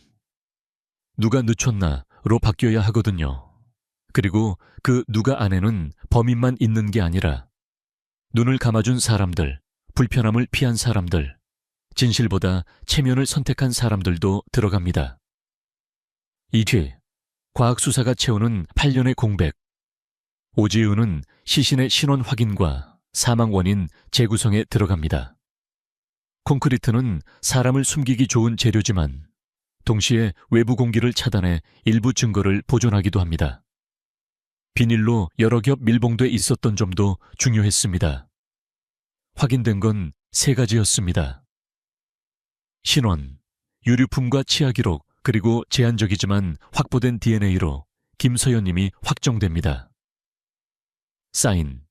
누가 늦췄나?로 바뀌어야 하거든요. 그리고 그 누가 안에는 범인만 있는 게 아니라 눈을 감아준 사람들, 불편함을 피한 사람들, 진실보다 체면을 선택한 사람들도 들어갑니다. 1위, 과학수사가 채우는 8년의 공백. 오지은은 시신의 신원 확인과 사망 원인 재구성에 들어갑니다. 콘크리트는 사람을 숨기기 좋은 재료지만 동시에 외부 공기를 차단해 일부 증거를 보존하기도 합니다. 비닐로 여러 겹 밀봉돼 있었던 점도 중요했습니다. 확인된 건 3가지였습니다. 신원, 유류품과 치아 기록, 그리고 제한적이지만 확보된 DNA로 김서연님이 확정됩니다. 사인,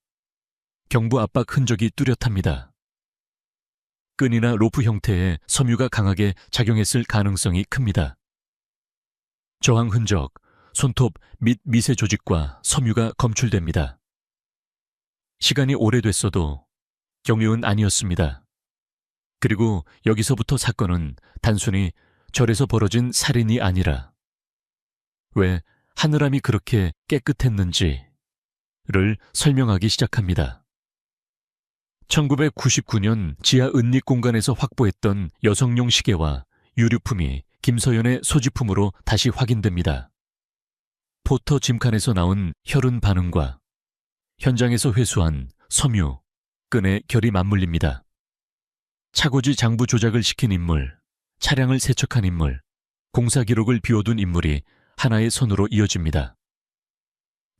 경부 압박 흔적이 뚜렷합니다. 끈이나 로프 형태의 섬유가 강하게 작용했을 가능성이 큽니다. 저항 흔적, 손톱 및 미세 조직과 섬유가 검출됩니다. 시간이 오래됐어도 경유는 아니었습니다. 그리고 여기서부터 사건은 단순히 절에서 벌어진 살인이 아니라 왜 하늘암이 그렇게 깨끗했는지를 설명하기 시작합니다. 1999년 지하 은닉 공간에서 확보했던 여성용 시계와 유류품이 김서연의 소지품으로 다시 확인됩니다. 포터 짐칸에서 나온 혈흔 반응과 현장에서 회수한 섬유, 끈의 결이 맞물립니다. 차고지 장부 조작을 시킨 인물, 차량을 세척한 인물, 공사 기록을 비워둔 인물이 하나의 선으로 이어집니다.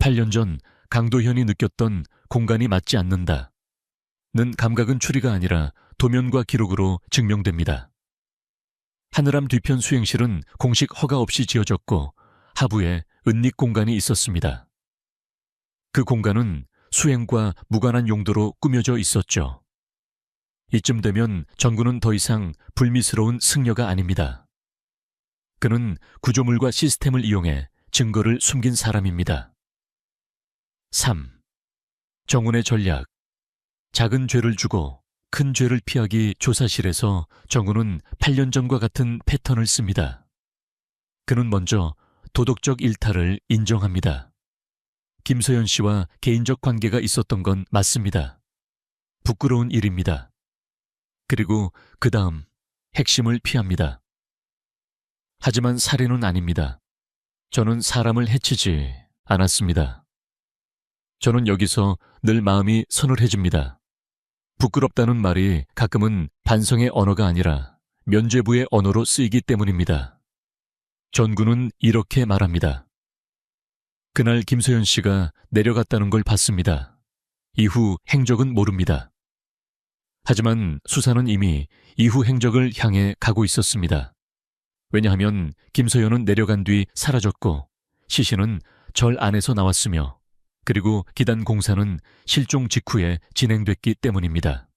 8년 전 강도현이 느꼈던 공간이 맞지 않는다. 는 감각은 추리가 아니라 도면과 기록으로 증명됩니다. 하늘암 뒤편 수행실은 공식 허가 없이 지어졌고 하부에 은닉 공간이 있었습니다. 그 공간은 수행과 무관한 용도로 꾸며져 있었죠. 이쯤 되면 전구는 더 이상 불미스러운 승려가 아닙니다. 그는 구조물과 시스템을 이용해 증거를 숨긴 사람입니다. 3. 정훈의 전략. 작은 죄를 주고 큰 죄를 피하기. 조사실에서 정훈은 8년 전과 같은 패턴을 씁니다. 그는 먼저 도덕적 일탈을 인정합니다. 김서연 씨와 개인적 관계가 있었던 건 맞습니다. 부끄러운 일입니다. 그리고 그 다음 핵심을 피합니다. 하지만 살인은 아닙니다. 저는 사람을 해치지 않았습니다. 저는 여기서 늘 마음이 서늘해집니다. 부끄럽다는 말이 가끔은 반성의 언어가 아니라 면죄부의 언어로 쓰이기 때문입니다. 전구는 이렇게 말합니다. 그날 김소연 씨가 내려갔다는 걸 봤습니다. 이후 행적은 모릅니다. 하지만 수사는 이미 이후 행적을 향해 가고 있었습니다. 왜냐하면 김소연은 내려간 뒤 사라졌고 시신은 절 안에서 나왔으며 그리고 기단 공사는 실종 직후에 진행됐기 때문입니다.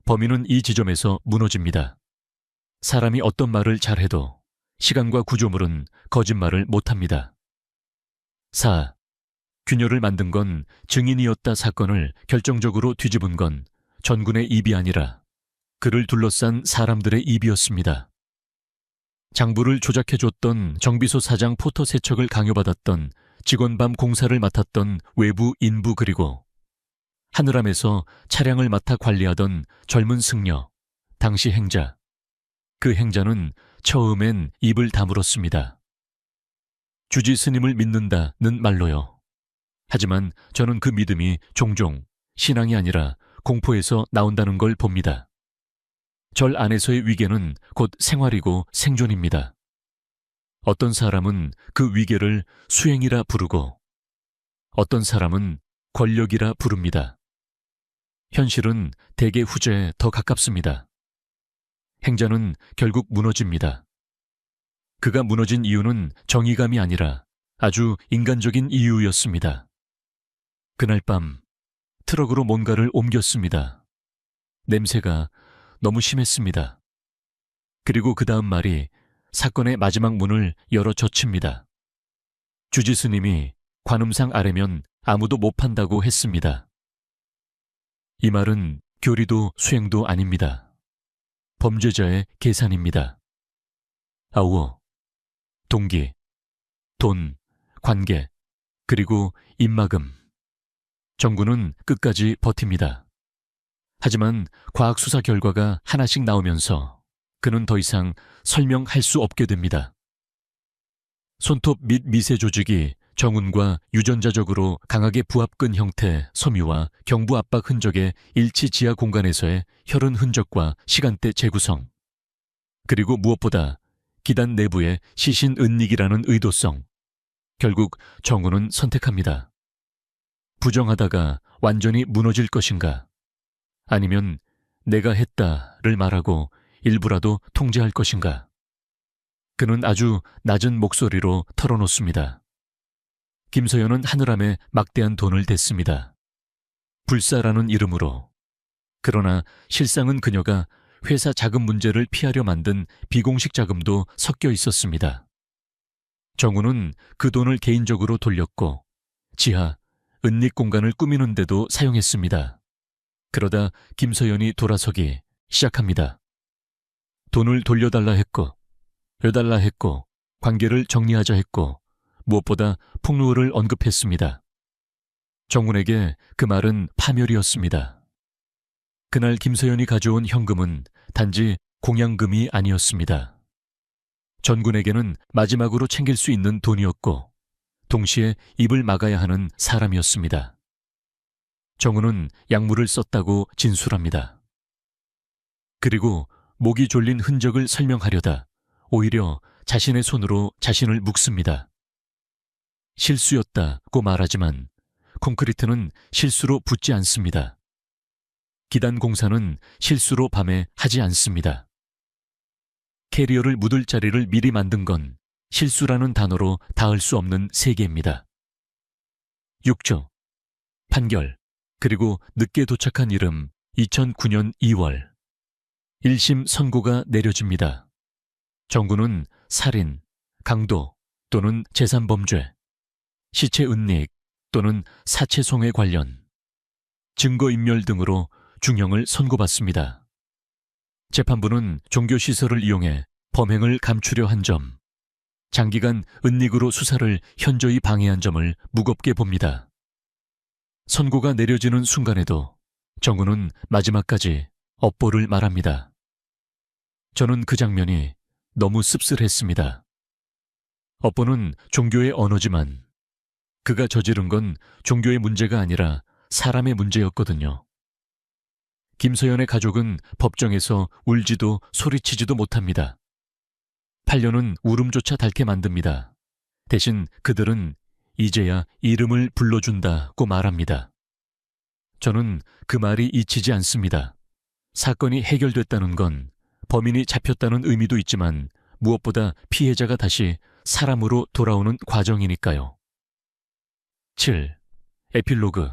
범인은 이 지점에서 무너집니다. 사람이 어떤 말을 잘해도 시간과 구조물은 거짓말을 못합니다. 4. 균열을 만든 건 증인이었다 사건을 결정적으로 뒤집은 건 전군의 입이 아니라 그를 둘러싼 사람들의 입이었습니다. 장부를 조작해줬던 정비소 사장 포터 세척을 강요받았던 직원밤 공사를 맡았던 외부 인부 그리고 하늘함에서 차량을 맡아 관리하던 젊은 승려, 당시 행자. 그 행자는 처음엔 입을 다물었습니다. 주지 스님을 믿는다는 말로요. 하지만 저는 그 믿음이 종종 신앙이 아니라 공포에서 나온다는 걸 봅니다. 절 안에서의 위계는 곧 생활이고 생존입니다. 어떤 사람은 그 위계를 수행이라 부르고 어떤 사람은 권력이라 부릅니다. 현실은 대개 후자에 더 가깝습니다. 행자는 결국 무너집니다. 그가 무너진 이유는 정의감이 아니라 아주 인간적인 이유였습니다. 그날 밤 트럭으로 뭔가를 옮겼습니다. 냄새가 너무 심했습니다. 그리고 그 다음 말이 사건의 마지막 문을 열어 젖힙니다. 주지 스님이 관음상 아래면 아무도 못 판다고 했습니다. 이 말은 교리도 수행도 아닙니다. 범죄자의 계산입니다. 아우어, 동기, 돈, 관계, 그리고 입막음. 정군은 끝까지 버팁니다. 하지만 과학수사 결과가 하나씩 나오면서 그는 더 이상 설명할 수 없게 됩니다. 손톱 및 미세 조직이 정운과 유전자적으로 강하게 부합근 형태 섬유와 경부 압박 흔적의 일치 지하 공간에서의 혈흔 흔적과 시간대 재구성, 그리고 무엇보다 기단 내부의 시신 은닉이라는 의도성. 결국 정운은 선택합니다. 부정하다가 완전히 무너질 것인가? 아니면 내가 했다를 말하고 일부라도 통제할 것인가? 그는 아주 낮은 목소리로 털어놓습니다. 김서연은 하늘함에 막대한 돈을 댔습니다. 불사라는 이름으로. 그러나 실상은 그녀가 회사 자금 문제를 피하려 만든 비공식 자금도 섞여 있었습니다. 정우는 그 돈을 개인적으로 돌렸고 지하, 은닉 공간을 꾸미는 데도 사용했습니다. 그러다 김서연이 돌아서기 시작합니다. 돈을 돌려달라 했고, 여달라 했고, 관계를 정리하자 했고, 무엇보다 폭로를 언급했습니다. 정훈에게 그 말은 파멸이었습니다. 그날 김서연이 가져온 현금은 단지 공양금이 아니었습니다. 전군에게는 마지막으로 챙길 수 있는 돈이었고 동시에 입을 막아야 하는 사람이었습니다. 정훈은 약물을 썼다고 진술합니다. 그리고 목이 졸린 흔적을 설명하려다 오히려 자신의 손으로 자신을 묶습니다. 실수였다고 말하지만 콘크리트는 실수로 붙지 않습니다. 기단 공사는 실수로 밤에 하지 않습니다. 캐리어를 묻을 자리를 미리 만든 건 실수라는 단어로 닿을 수 없는 세계입니다. 6조, 판결, 그리고 늦게 도착한 이름 2009년 2월 1심 선고가 내려집니다. 정구는 살인, 강도 또는 재산범죄, 시체 은닉 또는 사체 송해 관련, 증거인멸 등으로 중형을 선고받습니다. 재판부는 종교시설을 이용해 범행을 감추려 한 점, 장기간 은닉으로 수사를 현저히 방해한 점을 무겁게 봅니다. 선고가 내려지는 순간에도 정우는 마지막까지 업보를 말합니다. 저는 그 장면이 너무 씁쓸했습니다. 업보는 종교의 언어지만 그가 저지른 건 종교의 문제가 아니라 사람의 문제였거든요. 김서연의 가족은 법정에서 울지도 소리치지도 못합니다. 8년은 울음조차 닳게 만듭니다. 대신 그들은 이제야 이름을 불러준다고 말합니다. 저는 그 말이 잊히지 않습니다. 사건이 해결됐다는 건 범인이 잡혔다는 의미도 있지만 무엇보다 피해자가 다시 사람으로 돌아오는 과정이니까요. 7. 에필로그.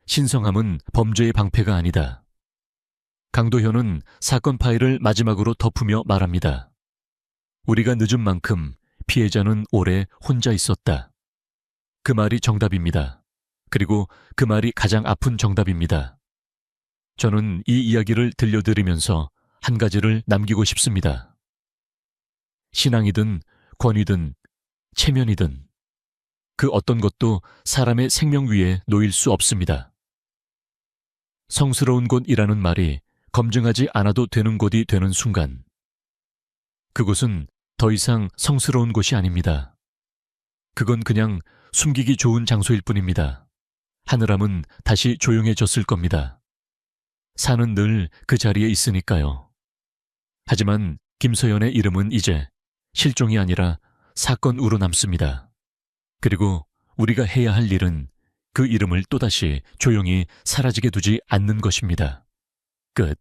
신성함은 범죄의 방패가 아니다. 강도현은 사건 파일을 마지막으로 덮으며 말합니다. 우리가 늦은 만큼 피해자는 오래 혼자 있었다. 그 말이 정답입니다. 그리고 그 말이 가장 아픈 정답입니다. 저는 이 이야기를 들려드리면서 한 가지를 남기고 싶습니다. 신앙이든 권위든 체면이든 그 어떤 것도 사람의 생명 위에 놓일 수 없습니다. 성스러운 곳이라는 말이 검증하지 않아도 되는 곳이 되는 순간, 그곳은 더 이상 성스러운 곳이 아닙니다. 그건 그냥 숨기기 좋은 장소일 뿐입니다. 하늘함은 다시 조용해졌을 겁니다. 산은 늘 그 자리에 있으니까요. 하지만 김서연의 이름은 이제 실종이 아니라 사건으로 남습니다. 그리고 우리가 해야 할 일은 그 이름을 또다시 조용히 사라지게 두지 않는 것입니다. 끝.